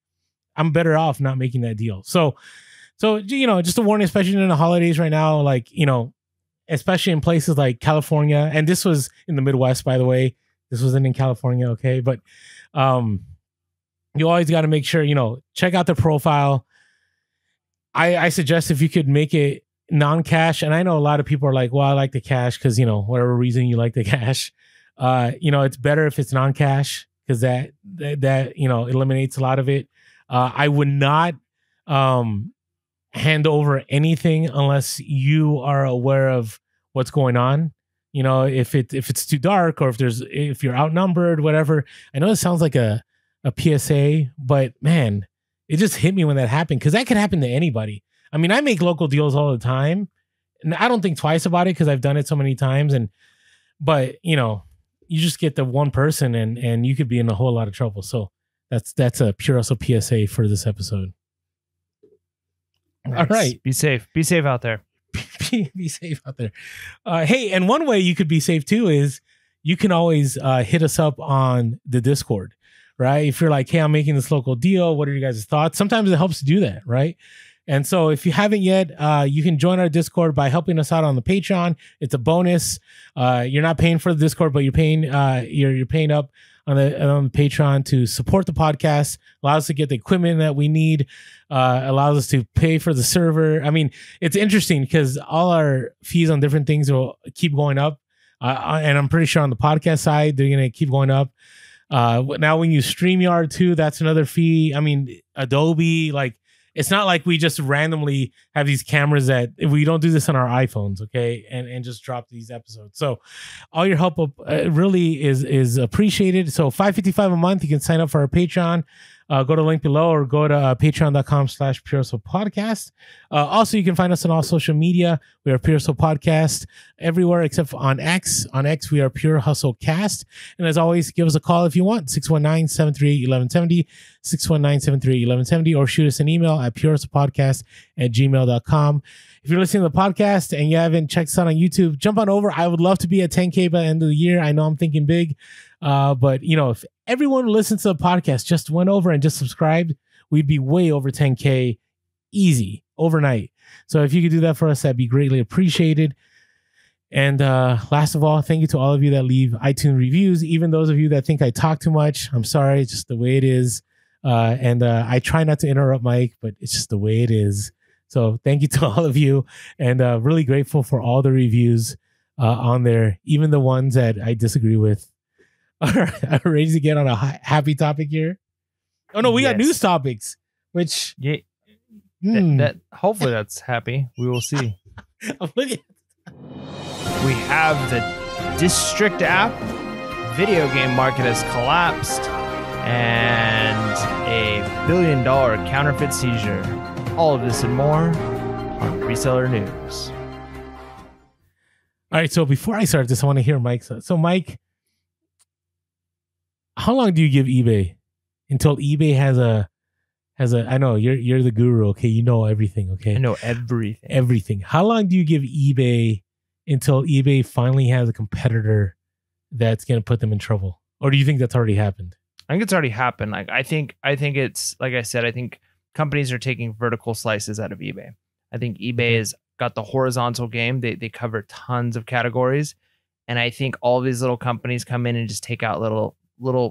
I'm better off not making that deal. So you know, just a warning, especially in the holidays right now, like, you know, especially in places like California, and this was in the Midwest, by the way. This wasn't in California, okay? But you always got to make sure, you know, check out the profile. I suggest if you could make it non-cash, and I know a lot of people are like, well, I like the cash because, you know, whatever reason you like the cash, you know, it's better if it's non-cash, because that you know, eliminates a lot of it. I would not hand over anything unless you are aware of what's going on. You know, if it's too dark, or if you're outnumbered, whatever. I know it sounds like a PSA, but man, it just hit me when that happened, because that could happen to anybody. I mean, I make local deals all the time, and I don't think twice about it because I've done it so many times. But you know, you just get the one person, and you could be in a whole lot of trouble. So that's a pure hustle PSA for this episode. Nice. All right, be safe. Be safe out there. be safe out there. Hey, and one way you could be safe too is you can always hit us up on the Discord. Right? If you're like, hey, I'm making this local deal, what are you guys' thoughts? Sometimes it helps to do that, right? And so if you haven't yet, you can join our Discord by helping us out on the Patreon. It's a bonus. You're not paying for the Discord, but you're paying you're paying up on the Patreon to support the podcast. Allows us to get the equipment that we need. Allows us to pay for the server. I mean, it's interesting because all our fees on different things will keep going up, and I'm pretty sure on the podcast side they're gonna keep going up. Now when you StreamYard too, that's another fee. I mean, Adobe, like, it's not like we just randomly have these cameras that we don't do this on our iPhones, okay, and just drop these episodes. So all your help really is appreciated. So $5.55 a month, you can sign up for our Patreon. Go to the link below, or go to patreon.com/PureHustlePodcast. Also, you can find us on all social media. We are Pure Hustle Podcast everywhere except for on X. On X, we are Pure Hustle Cast. And as always, give us a call if you want, 619-738-1170, 619-738-1170, or shoot us an email at purehustlepodcast@gmail.com. If you're listening to the podcast and you haven't checked us out on YouTube, jump on over. I would love to be at 10K by the end of the year. I know I'm thinking big. But if everyone listens to the podcast just went over and just subscribed, we'd be way over 10K easy overnight. So if you could do that for us, that'd be greatly appreciated. And last of all, thank you to all of you that leave iTunes reviews. Even those of you that think I talk too much, I'm sorry. It's just the way it is. And I try not to interrupt Mike, but it's just the way it is. So thank you to all of you, and really grateful for all the reviews on there, even the ones that I disagree with. Are ready to get on a happy topic here? Oh no, we got news topics, which that hopefully that's happy. We will see. We have the District app. Video game market has collapsed, and a $1 billion counterfeit seizure. All of this and more on Reseller News. All right, so before I start this, I want to hear Mike's. So Mike, how long do you give eBay until eBay has a? I know you're the guru. Okay, you know everything. Okay, I know everything. Everything. How long do you give eBay until eBay finally has a competitor that's going to put them in trouble? Or do you think that's already happened? I think it's already happened. Like I think it's like I said. I think companies are taking vertical slices out of eBay. I think eBay has got the horizontal game. They cover tons of categories, and I think all of these little companies come in and just take out little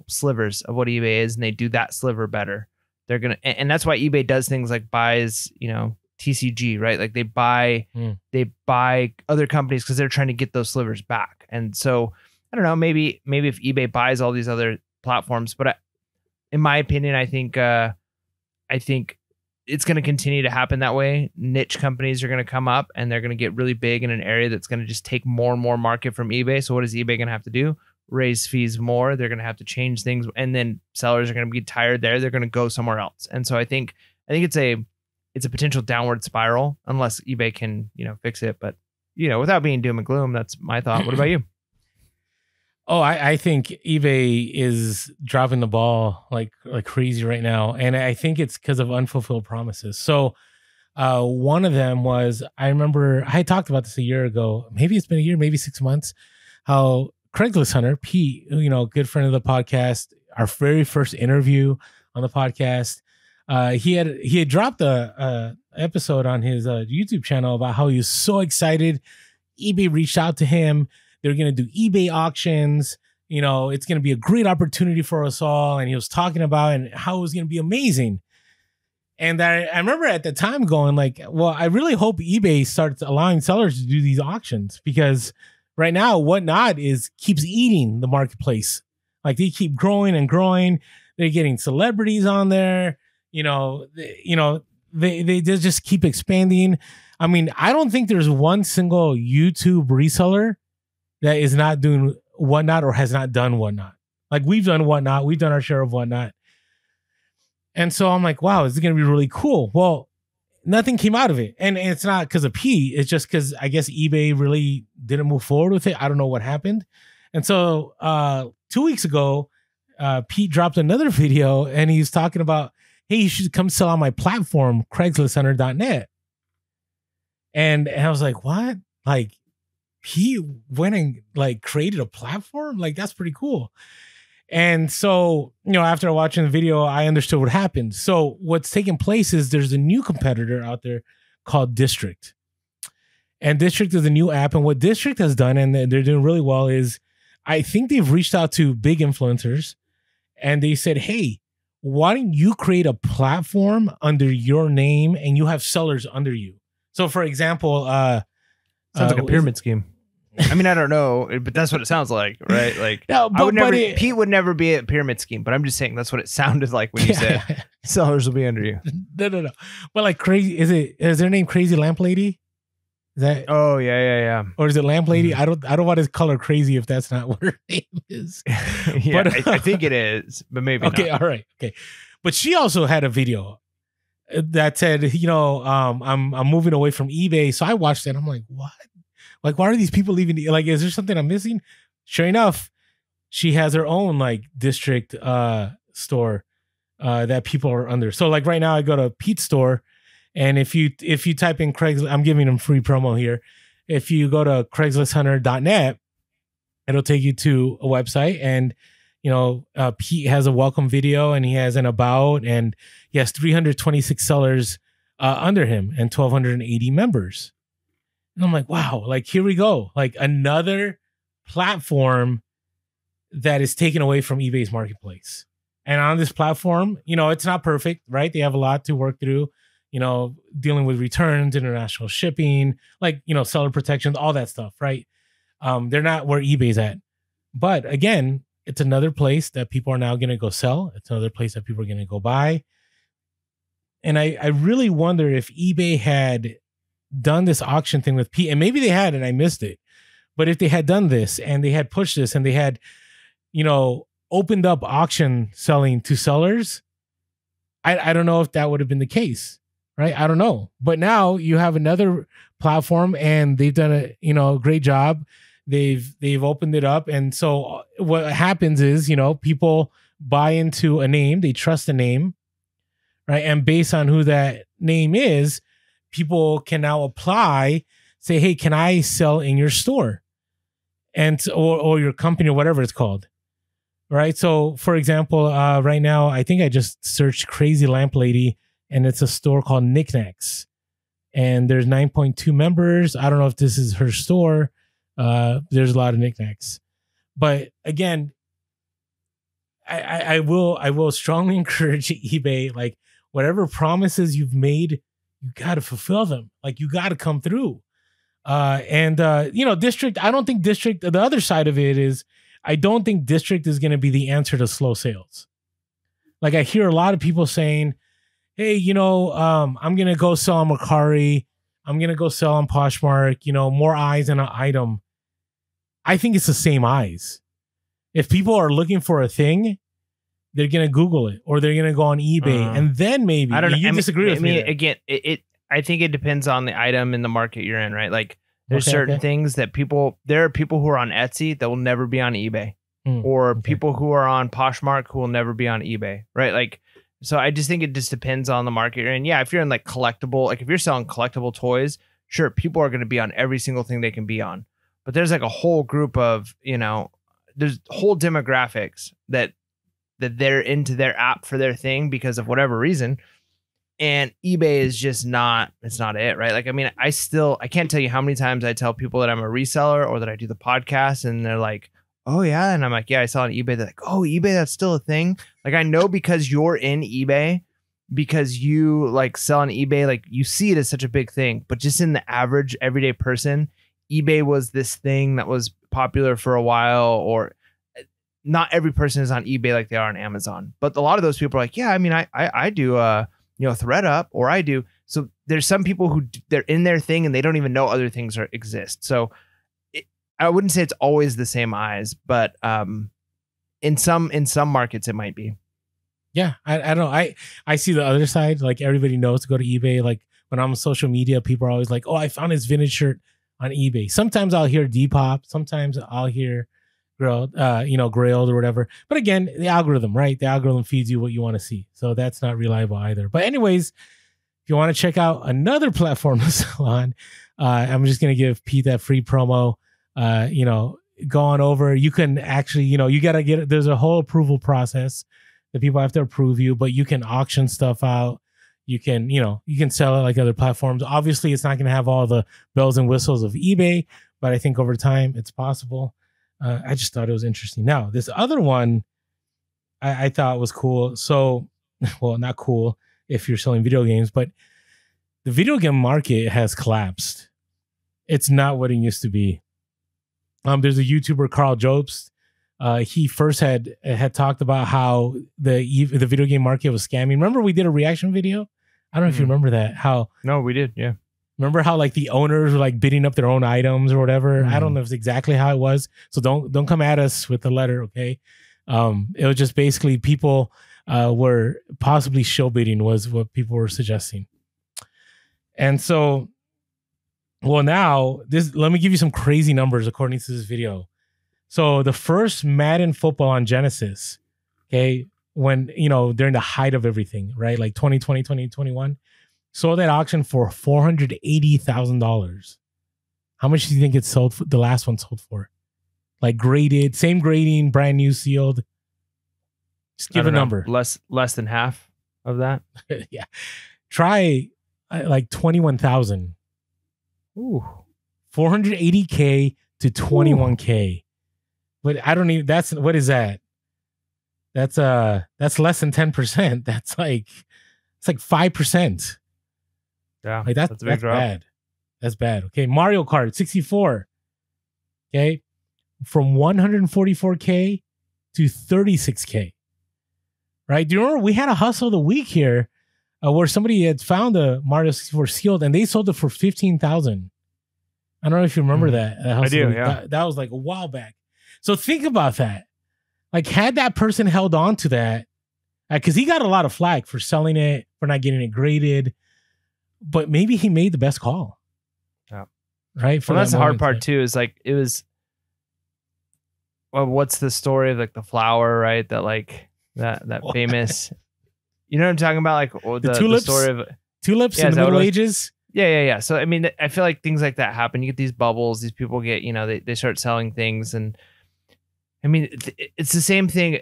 slivers of what eBay is, and they do that sliver better. They're gonna, and that's why eBay does things like buys, TCG, right? Like they buy other companies because they're trying to get those slivers back. And so I don't know, maybe if eBay buys all these other platforms, but in my opinion, I think it's going to continue to happen that way. Niche companies are going to come up and they're going to get really big in an area that's going to just take more and more market from eBay. So what is eBay going to have to do? Raise fees more. They're going to have to change things, and then sellers are going to be tired there. They're going to go somewhere else. And so I think it's a potential downward spiral unless eBay can, fix it. But, without being doom and gloom, that's my thought. What about you? Oh, I think eBay is dropping the ball like crazy right now. And I think it's because of unfulfilled promises. So one of them was, I remember I talked about this a year ago. Maybe it's been a year, maybe 6 months, how Craigslist Hunter, Pete, good friend of the podcast, our very first interview on the podcast, he had dropped a episode on his YouTube channel about how he was so excited. eBay reached out to him. They're going to do eBay auctions. It's going to be a great opportunity for us all. And he was talking about and how it was going to be amazing. And I remember at the time going like, well, I really hope eBay starts allowing sellers to do these auctions, because right now Whatnot keeps eating the marketplace. Like they keep growing and growing. They're getting celebrities on there. They just keep expanding. I mean, I don't think there's one single YouTube reseller that is not doing Whatnot or has not done Whatnot. Like we've done Whatnot. We've done our share of Whatnot. And so I'm like, wow, this is going to be really cool. Well, nothing came out of it. And it's not because of P. It's just because I guess eBay really didn't move forward with it. I don't know what happened. And so 2 weeks ago, Pete dropped another video and he's talking about, hey, you should come sell on my platform, CraigslistHunter.net. And I was like, what? Like, he went and like created a platform? Like, that's pretty cool. And so, after watching the video, I understood what happened. So what's taking place is there's a new competitor out there called District. And District is a new app. And what District has done, and they're doing really well, is I think they've reached out to big influencers and they said, hey, why don't you create a platform under your name and you have sellers under you? So for example, sounds like a pyramid scheme. I mean, I don't know, but that's what it sounds like, right? Like, no, Pete would never be a pyramid scheme, but I'm just saying that's what it sounded like when you said sellers will be under you. No. But like crazy, is their name Crazy Lamp Lady? Is that? Oh yeah. Or is it Lamp Lady? Mm-hmm. I don't want to call her crazy if that's not what her name is. Yeah, but, I think it is, but maybe okay, not. All right, okay. But she also had a video that said, I'm moving away from eBay. So I watched it. I'm like, what? Like, why are these people leaving? Like, is there something I'm missing? Sure enough, she has her own like District store that people are under. So like right now I go to Pete's store, and if you type in Craigslist, I'm giving them free promo here. If you go to CraigslistHunter.net, it'll take you to a website, and Pete has a welcome video and he has an about, and he has 326 sellers under him and 1,280 members. And I'm like, wow, like here we go. Like another platform that is taken away from eBay's marketplace. And on this platform, it's not perfect, right? They have a lot to work through, dealing with returns, international shipping, like, seller protections, all that stuff, right? They're not where eBay's at. But again, it's another place that people are now going to go sell. It's another place that people are going to go buy. And I really wonder if eBay had done this auction thing with Pete, and maybe they had and I missed it. But if they had done this and they had pushed this and they had, opened up auction selling to sellers, I don't know if that would have been the case, right? I don't know. But now you have another platform and they've done a great job. They've opened it up. And so what happens is, people buy into a name, they trust the name, right? And based on who that name is, people can now apply, say, hey, can I sell in your store? And or your company or whatever it's called. Right. So for example, right now, I think I just searched Crazy Lamp Lady and it's a store called Knickknacks. And there's 9.2 members. I don't know if this is her store. There's a lot of knickknacks. But again, I will strongly encourage eBay, like whatever promises you've made, you got to fulfill them. Like you got to come through. District, I don't think District, the other side of it is, I don't think District is going to be the answer to slow sales. Like I hear a lot of people saying, hey, I'm going to go sell on Mercari. I'm going to go sell on Poshmark, more eyes on an item. I think it's the same eyes. If people are looking for a thing, they're going to Google it or they're going to go on eBay and then maybe. I don't know. You disagree with me. Again, I think it depends on the item in the market you're in, right? Like there's certain things that there are people who are on Etsy that will never be on eBay or people who are on Poshmark who will never be on eBay, right? Like, so I just think it just depends on the market you're in. Yeah. If you're in like collectible, like if you're selling collectible toys, sure, people are going to be on every single thing they can be on. But there's like a whole group of, there's whole demographics that they're into their app for their thing because of whatever reason. And eBay is just it's not it, right? Like, I mean, I can't tell you how many times I tell people that I'm a reseller or that I do the podcast and they're like, oh yeah. And I'm like, yeah, I saw on eBay. They're like, oh, eBay, that's still a thing. Like, I know because you're in eBay, because you like sell on eBay, like you see it as such a big thing, but just in the average everyday person, eBay was this thing that was popular for a while, or not every person is on eBay like they are on Amazon. But a lot of those people are like, yeah, I mean, I do, ThreadUp, or I do. So there's some people who they're in their thing and they don't even know other things exist. So I wouldn't say it's always the same eyes, but in some markets it might be. Yeah, I don't know. I see the other side. Like everybody knows to go to eBay. Like when I'm on social media, people are always like, oh, I found this vintage shirt on eBay. Sometimes I'll hear Depop. Sometimes I'll hear Grailed or whatever. But again, the algorithm, right? The algorithm feeds you what you want to see. So that's not reliable either. But anyways, if you want to check out another platform to sell on, I'm just going to give Pete that free promo. Go on over. You can actually, you got to get, there's a whole approval process that people have to approve you, but you can auction stuff out. You can sell it like other platforms. Obviously, it's not going to have all the bells and whistles of eBay, but I think over time it's possible. I just thought it was interesting. Now, this other one I thought was cool. So, well, not cool if you're selling video games, but the video game market has collapsed. It's not what it used to be. There's a YouTuber, Carl Jobst. He first had talked about how the video game market was scamming. Remember we did a reaction video? I don't know if you remember that. No, we did. Yeah. Remember how like the owners were like bidding up their own items or whatever? I don't know if it's exactly how it was. So don't come at us with the letter, okay? It was just basically people were possibly show bidding was what people were suggesting. And so, well, now let me give you some crazy numbers according to this video. So the first Madden football on Genesis, okay, when, during the height of everything, right? Like 2020, 2021, sold at auction for $480,000. How much do you think it sold? The last one sold for? Like graded, same grading, brand new, sealed. Just give a number. Less than half of that. Yeah. Try like 21,000. Ooh. 480K to 21K. But I don't even, what is that? That's less than 10%. It's like 5%. Yeah. Like that's a big drop. Bad. That's bad. Okay. Mario Kart 64. Okay. From 144K to 36K. Right? Do you remember we had a hustle of the week here where somebody had found a Mario 64 sealed and they sold it for 15,000. I don't know if you remember that. I do, yeah. That was like a while back. So think about that. Like, had that person held on to that, because he got a lot of flack for selling it, for not getting it graded, but maybe he made the best call. Yeah. Right? Well, that's the hard part too, is like, it was, well, what's the story of like the flower, right? That like, that famous, you know what I'm talking about? Like the tulips, the story of tulips in the Middle Ages. Yeah. So, I mean, I feel like things like that happen. You get these bubbles, these people get, they start selling things. And I mean, it's the same thing.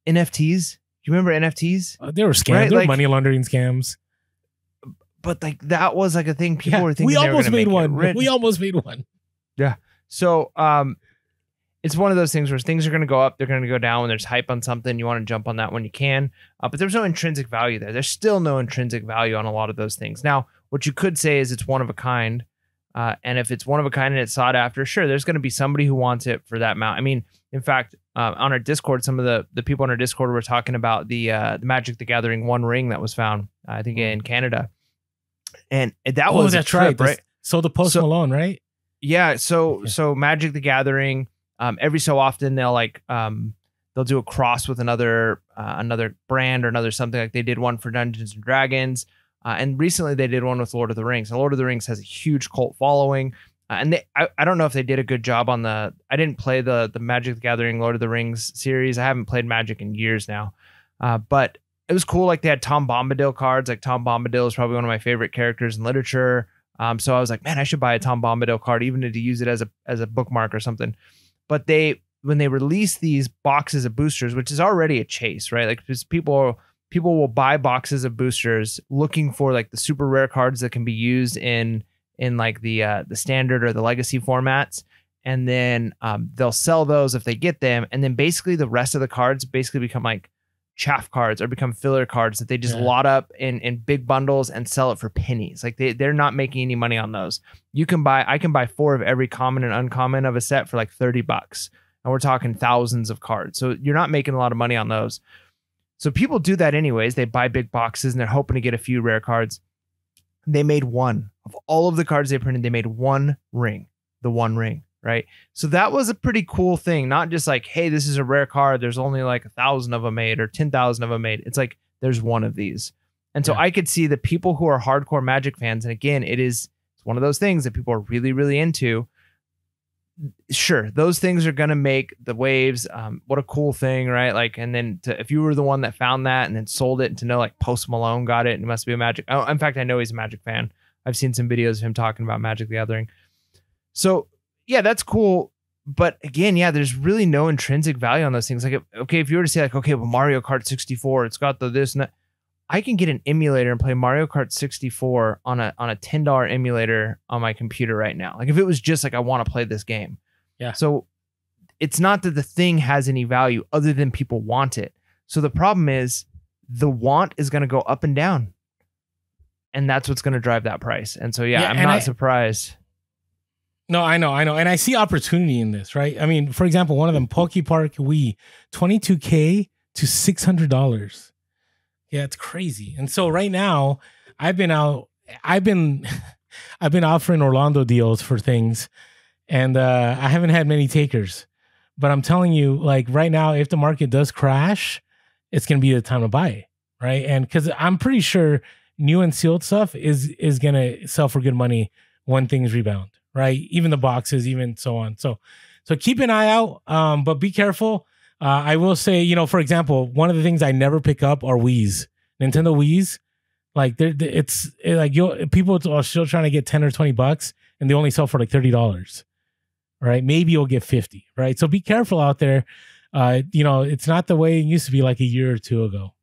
NFTs. You remember NFTs? They were scams. Right? They were money laundering scams. But like that was like a thing people were thinking. We almost made one. We almost made one. Yeah. So, it's one of those things where things are going to go up, they're going to go down. When there's hype on something, you want to jump on that when you can. But there's no intrinsic value there. There's still no intrinsic value on a lot of those things. Now, what you could say is it's one of a kind. And if it's one of a kind and it's sought after, sure, there's going to be somebody who wants it for that amount. I mean, in fact, on our Discord, some of the people on our Discord were talking about the Magic the Gathering One Ring that was found, I think in Canada. And that was that's right? So the Post Malone, right? Yeah. So Magic the Gathering, every so often they'll do a cross with another brand or another something. Like they did one for Dungeons and Dragons, and recently they did one with Lord of the Rings. And Lord of the Rings has a huge cult following, and I don't know if they did a good job on I didn't play the Magic the Gathering Lord of the Rings series. I haven't played Magic in years now, but it was cool. Like they had Tom Bombadil cards. Like Tom Bombadil is probably one of my favorite characters in literature. So I was like, man, I should buy a Tom Bombadil card, even to use it as a bookmark or something. But when they release these boxes of boosters, which is already a chase, right? Like people will buy boxes of boosters looking for like the super rare cards that can be used in like the standard or the legacy formats, and then they'll sell those if they get them, and then basically the rest of the cards basically become like chaff cards or become filler cards that they just lot up in big bundles and sell it for pennies. Like they're not making any money on those. I can buy 4 of every common and uncommon of a set for like $30, and we're talking thousands of cards. So you're not making a lot of money on those. So people do that anyways. They buy big boxes and they're hoping to get a few rare cards. They made one of all of the cards they printed. They made one ring, the One Ring. Right. So that was a pretty cool thing. Not just like, hey, this is a rare card. There's only like 1,000 of them made or 10,000 of them made. It's like, there's one of these. And so I could see the people who are hardcore Magic fans. And again, it's one of those things that people are really, really into. Sure. Those things are going to make the waves. What a cool thing. Right. Like, and then if you were the one that found that and then sold it, and to know like Post Malone got it and it must be a Magic. Oh, in fact, I know he's a Magic fan. I've seen some videos of him talking about Magic the Gathering. So, yeah, that's cool. But again, there's really no intrinsic value on those things. Like, okay, if you were to say like, okay, well, Mario Kart 64, it's got the this and that. I can get an emulator and play Mario Kart 64 on a $10 emulator on my computer right now. Like if it was just like, I want to play this game. Yeah. So it's not that the thing has any value other than people want it. So the problem is the want is going to go up and down. And that's what's going to drive that price. And so, I'm not surprised. No, I know. And I see opportunity in this, right? I mean, for example, one of them, Poke Park Wii, $22K to $600. Yeah, it's crazy. And so right now, I've been offering Orlando deals for things, and I haven't had many takers. But I'm telling you, like right now, if the market does crash, it's going to be the time to buy it, right? And because I'm pretty sure new and sealed stuff is going to sell for good money when things rebound. Right, even the boxes, even so on. So keep an eye out, but be careful. I will say, for example, one of the things I never pick up are Wii's, Nintendo Wii's. Like people are still trying to get $10 or $20, and they only sell for like $30. Right, maybe you'll get $50. Right, so be careful out there. It's not the way it used to be like a year or two ago.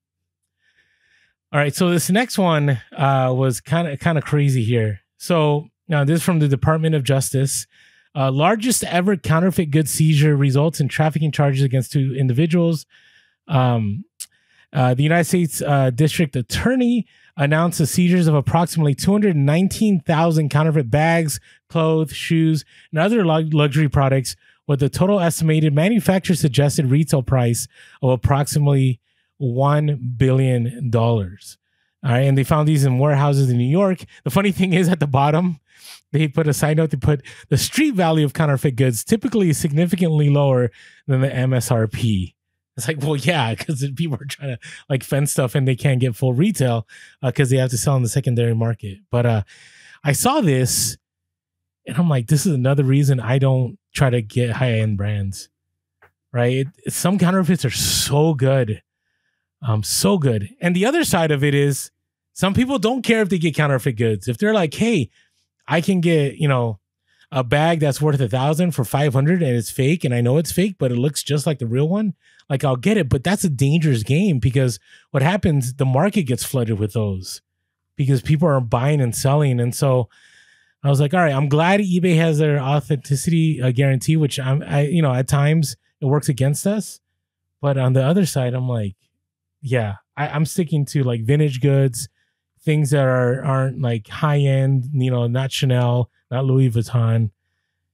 All right, so this next one was kind of crazy here. So now this is from the Department of Justice. Largest ever counterfeit goods seizure results in trafficking charges against 2 individuals. The United States District Attorney announced the seizures of approximately 219,000 counterfeit bags, clothes, shoes, and other luxury products with a total estimated manufacturer suggested retail price of approximately $1 billion. All right. And they found these in warehouses in New York. The funny thing is at the bottom, they put a side note. They put the street value of counterfeit goods typically is significantly lower than the MSRP. It's like, well, yeah, because people are trying to like fence stuff and they can't get full retail because they have to sell in the secondary market. But I saw this and I'm like, this is another reason I don't try to get high-end brands, right? Some counterfeits are so good. So good. And the other side of it is some people don't care if they get counterfeit goods. If they're like, hey, I can get, a bag that's worth $1,000 for $500 and it's fake and I know it's fake, but it looks just like the real one. Like I'll get it, but that's a dangerous game because what happens, the market gets flooded with those because people are buying and selling. And so I was like, all right, I'm glad eBay has their authenticity guarantee, which at times it works against us. But on the other side, I'm like, yeah, I'm sticking to like vintage goods, things that aren't like high end, not Chanel, not Louis Vuitton,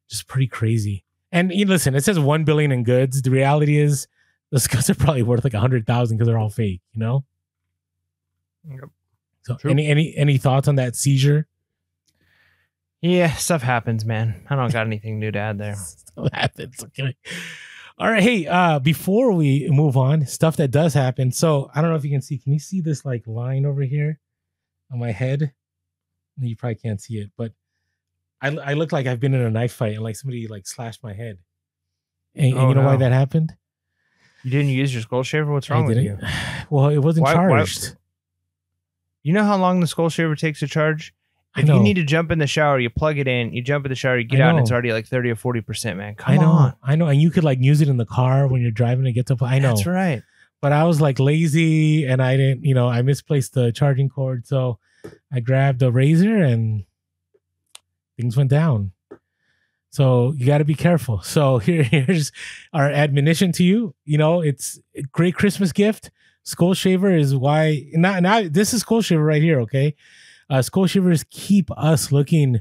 just pretty crazy. And listen, it says 1 billion in goods. The reality is those goods are probably worth like 100,000 because they're all fake, Yep. So true. Any thoughts on that seizure? Yeah, stuff happens, man. I don't got anything new to add there. Stuff happens. Okay. All right. Hey, before we move on, stuff that does happen. So I don't know if you can see. Can you see this like line over here on my head? You probably can't see it, but I look like I've been in a knife fight and like somebody like slashed my head. And you know why that happened? You didn't use your skull shaver? What's wrong with you? Well, it wasn't charged. You know how long the skull shaver takes to charge? If you need to jump in the shower, you plug it in, you jump in the shower, you get out, and it's already like 30 or 40%, man. Come on. I know. And you could like use it in the car when you're driving to get to. I know. That's right. But I was like lazy and I didn't, I misplaced the charging cord. So I grabbed a razor and things went down. So you got to be careful. So here's our admonition to you. It's a great Christmas gift. Skull shaver is why. Now this is skull shaver right here, okay? Skull shavers keep us looking,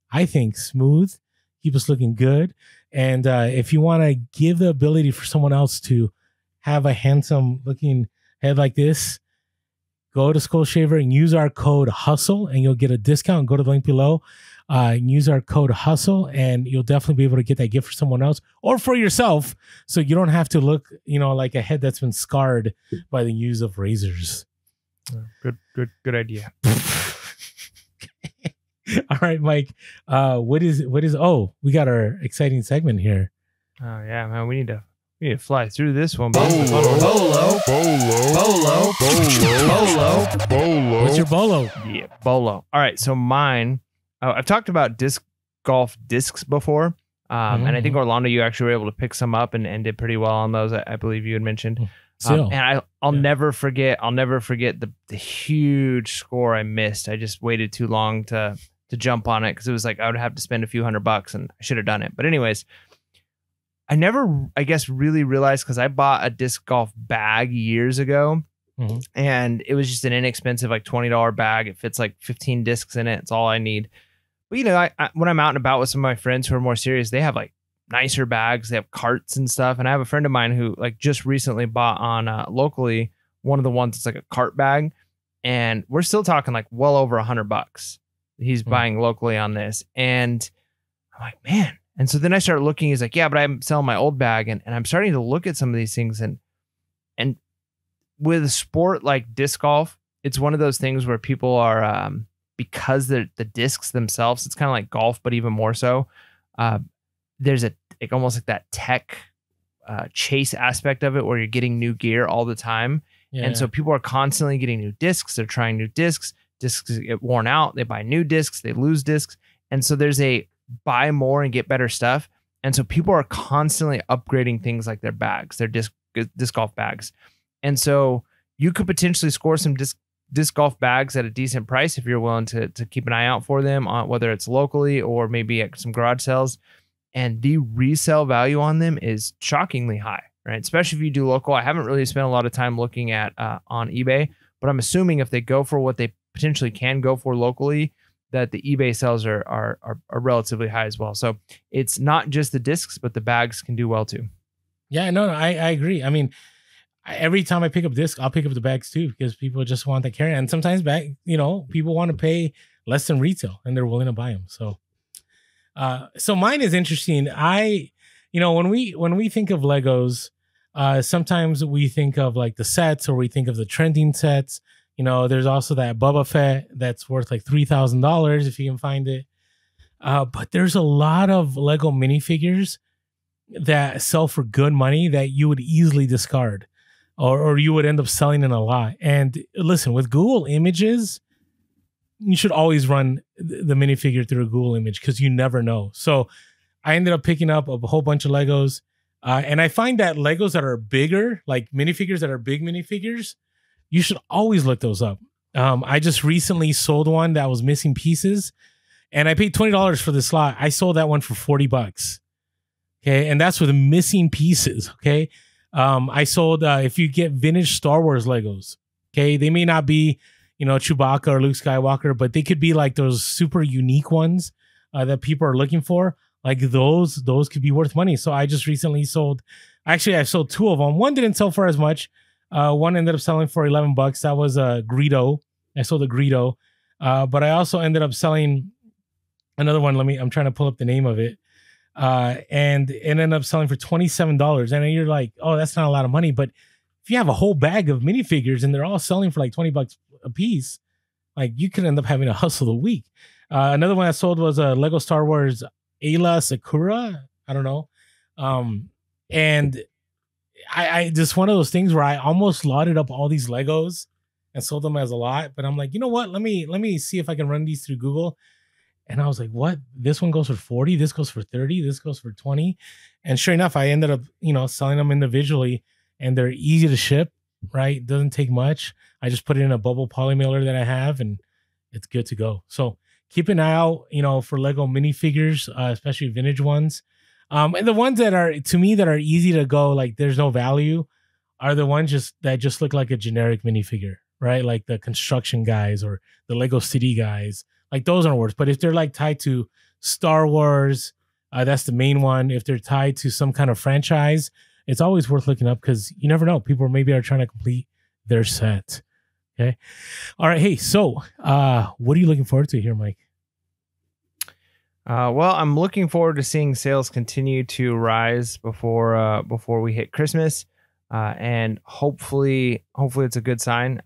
I think, smooth, keep us looking good. And if you want to give the ability for someone else to have a handsome looking head like this, go to Skull Shaver and use our code HUSTLE and you'll get a discount. Go to the link below and use our code HUSTLE and you'll definitely be able to get that gift for someone else or for yourself. So you don't have to look, like a head that's been scarred by the use of razors. Good idea. All right, Mike. What is? We got our exciting segment here. Oh yeah, man. We need to fly through this one. Bolo. What's your bolo? Yeah, bolo. All right, so mine. I've talked about disc golf discs before, and I think Orlando, you actually were able to pick some up and did pretty well on those. I believe you had mentioned. And I'll never forget. I'll never forget the huge score I missed. I just waited too long to jump on it because it was like I would have to spend a few $100 and I should have done it. But anyways, I never, I guess, really realized because I bought a disc golf bag years ago, and it was just an inexpensive like $20 bag. It fits like 15 discs in it. It's all I need. But I when I'm out and about with some of my friends who are more serious, they have like nicer bags. They have carts and stuff. And I have a friend of mine who like just recently bought on locally one of the ones that's like a cart bag, and we're still talking like well over $100. He's buying locally on this, and I'm like, man. And so then I start looking. He's like, yeah, but I'm selling my old bag, and I'm starting to look at some of these things, and with a sport like disc golf, it's one of those things where people are because the discs themselves, it's kind of like golf, but even more so. There's almost like that tech chase aspect of it where you're getting new gear all the time. Yeah. And so people are constantly getting new discs. They're trying new discs. Discs get worn out. They buy new discs. They lose discs. And so there's a buy more and get better stuff. And so people are constantly upgrading things like their bags, their disc golf bags. And so you could potentially score some disc golf bags at a decent price if you're willing to keep an eye out for them, on whether it's locally or maybe at some garage sales. And the resale value on them is shockingly high, right? Especially if you do local. I haven't really spent a lot of time looking at on eBay, but I'm assuming if they go for what they potentially can go for locally, that the eBay sales are relatively high as well. So it's not just the discs, but the bags can do well too. Yeah, no, I agree. I mean, every time I pick up discs, I'll pick up the bags too, because people just want to carry. And sometimes people want to pay less than retail and they're willing to buy them. So mine is interesting. When we think of Legos, sometimes we think of like the sets, or we think of the trending sets. There's also that Boba Fett that's worth like $3,000 if you can find it. But there's a lot of Lego minifigures that sell for good money that you would easily discard, or you would end up selling in a lot. And listen, with Google Images, you should always run the minifigure through a Google image, because you never know. So I ended up picking up a whole bunch of Legos. And I find that Legos that are bigger, like minifigures that are big minifigures, you should always look those up. I just recently sold one that was missing pieces, and I paid $20 for the slot. I sold that one for $40. Okay. And that's with missing pieces. Okay. I sold, if you get vintage Star Wars Legos, okay, they may not be, Chewbacca or Luke Skywalker, but they could be like those super unique ones that people are looking for. Like those could be worth money. So I just recently sold, actually I sold two of them. One didn't sell for as much. One ended up selling for $11. That was a Greedo. I sold a Greedo. But I also ended up selling another one. I'm trying to pull up the name of it. And it ended up selling for $27. And you're like, oh, that's not a lot of money. But if you have a whole bag of minifigures and they're all selling for like $20 a piece, like you could end up having a hustle a week. Another one I sold was a Lego Star Wars Ayla Sakura. I don't know. And I just one of those things where I almost lotted up all these Legos and sold them as a lot. But I'm like, you know what? Let me see if I can run these through Google. And I was like, what? This one goes for 40. This goes for 30. This goes for 20. And sure enough, I ended up, selling them individually, and they're easy to ship, right? Doesn't take much. I just put it in a bubble poly mailer that I have, and it's good to go. So keep an eye out, for Lego minifigures, especially vintage ones. And the ones that are, to me, that are easy to go, like there's no value, are the ones that just look like a generic minifigure, right? Like the construction guys or the Lego City guys. Like those aren't worth. But if they're like tied to Star Wars, that's the main one. If they're tied to some kind of franchise, it's always worth looking up, because you never know. People maybe are trying to complete their set. Okay. All right. Hey, so what are you looking forward to here, Mike? Well, I'm looking forward to seeing sales continue to rise before we hit Christmas, and hopefully it's a good sign.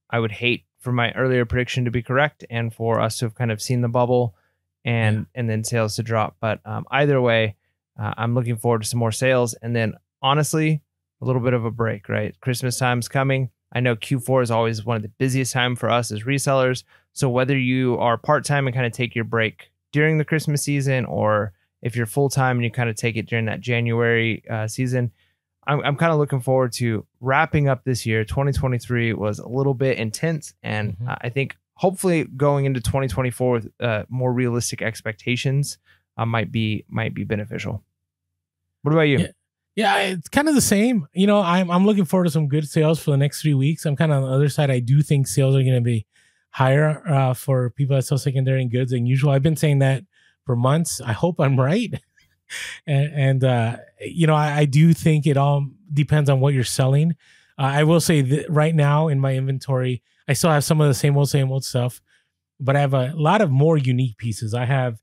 I would hate for my earlier prediction to be correct, and for us to have kind of seen the bubble and then sales to drop. But either way, I'm looking forward to some more sales, and then honestly, a little bit of a break. Right, Christmas time's coming. I know Q4 is always one of the busiest time for us as resellers. So whether you are part-time and kind of take your break during the Christmas season, or if you're full-time and you kind of take it during that January season, I'm kind of looking forward to wrapping up this year. 2023 was a little bit intense, and I think hopefully going into 2024 with more realistic expectations might be beneficial. What about you? Yeah, it's kind of the same. I'm looking forward to some good sales for the next 3 weeks. I'm kind of on the other side. I do think sales are going to be higher for people that sell secondary and goods than usual. I've been saying that for months. I hope I'm right. and I do think it all depends on what you're selling. I will say that right now in my inventory, I still have some of the same old stuff, but I have a lot of more unique pieces. I have,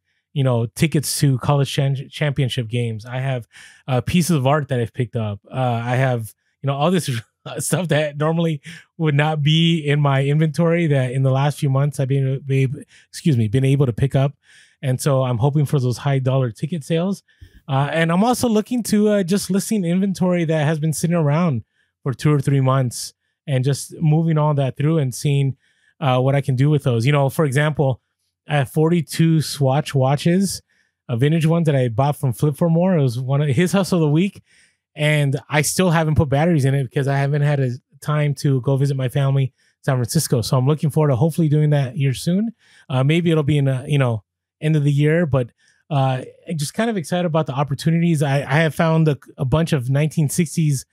tickets to college championship games. I have pieces of art that I've picked up. I have, all this stuff that normally would not be in my inventory that in the last few months I've been able to pick up. And so I'm hoping for those high dollar ticket sales. And I'm also looking to just listing inventory that has been sitting around for 2 or 3 months, and just moving all that through and seeing what I can do with those. For example, I have 42 Swatch watches vintage ones that I bought from Flip for More. It was one of his hustle of the week, and I still haven't put batteries in it because I haven't had a time to go visit my family in San Francisco. So I'm looking forward to hopefully doing that here soon. Maybe it'll be in end of the year, but I'm just kind of excited about the opportunities. I have found a bunch of 1960s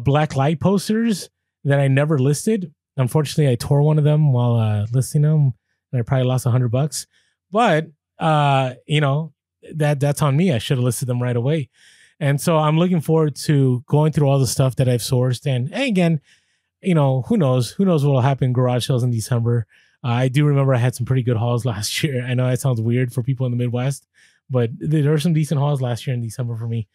black light posters that I never listed. Unfortunately, I tore one of them while listing them, and I probably lost $100. But that's on me. I should have listed them right away. And so I'm looking forward to going through all the stuff that I've sourced. And again, who knows what will happen in garage sales in December. I do remember I had some pretty good hauls last year. I know that sounds weird for people in the Midwest, but there were some decent hauls last year in December for me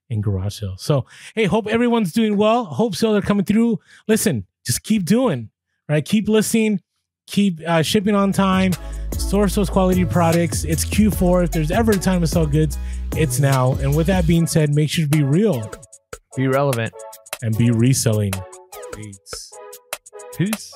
in garage sales. So, hey, hope everyone's doing well. Hope sales are coming through. Listen, just keep doing, right? Keep listening, keep shipping on time, source those quality products. It's Q4. If there's ever a time to sell goods, it's now. And with that being said, make sure to be real, be relevant, and be reselling. Peace.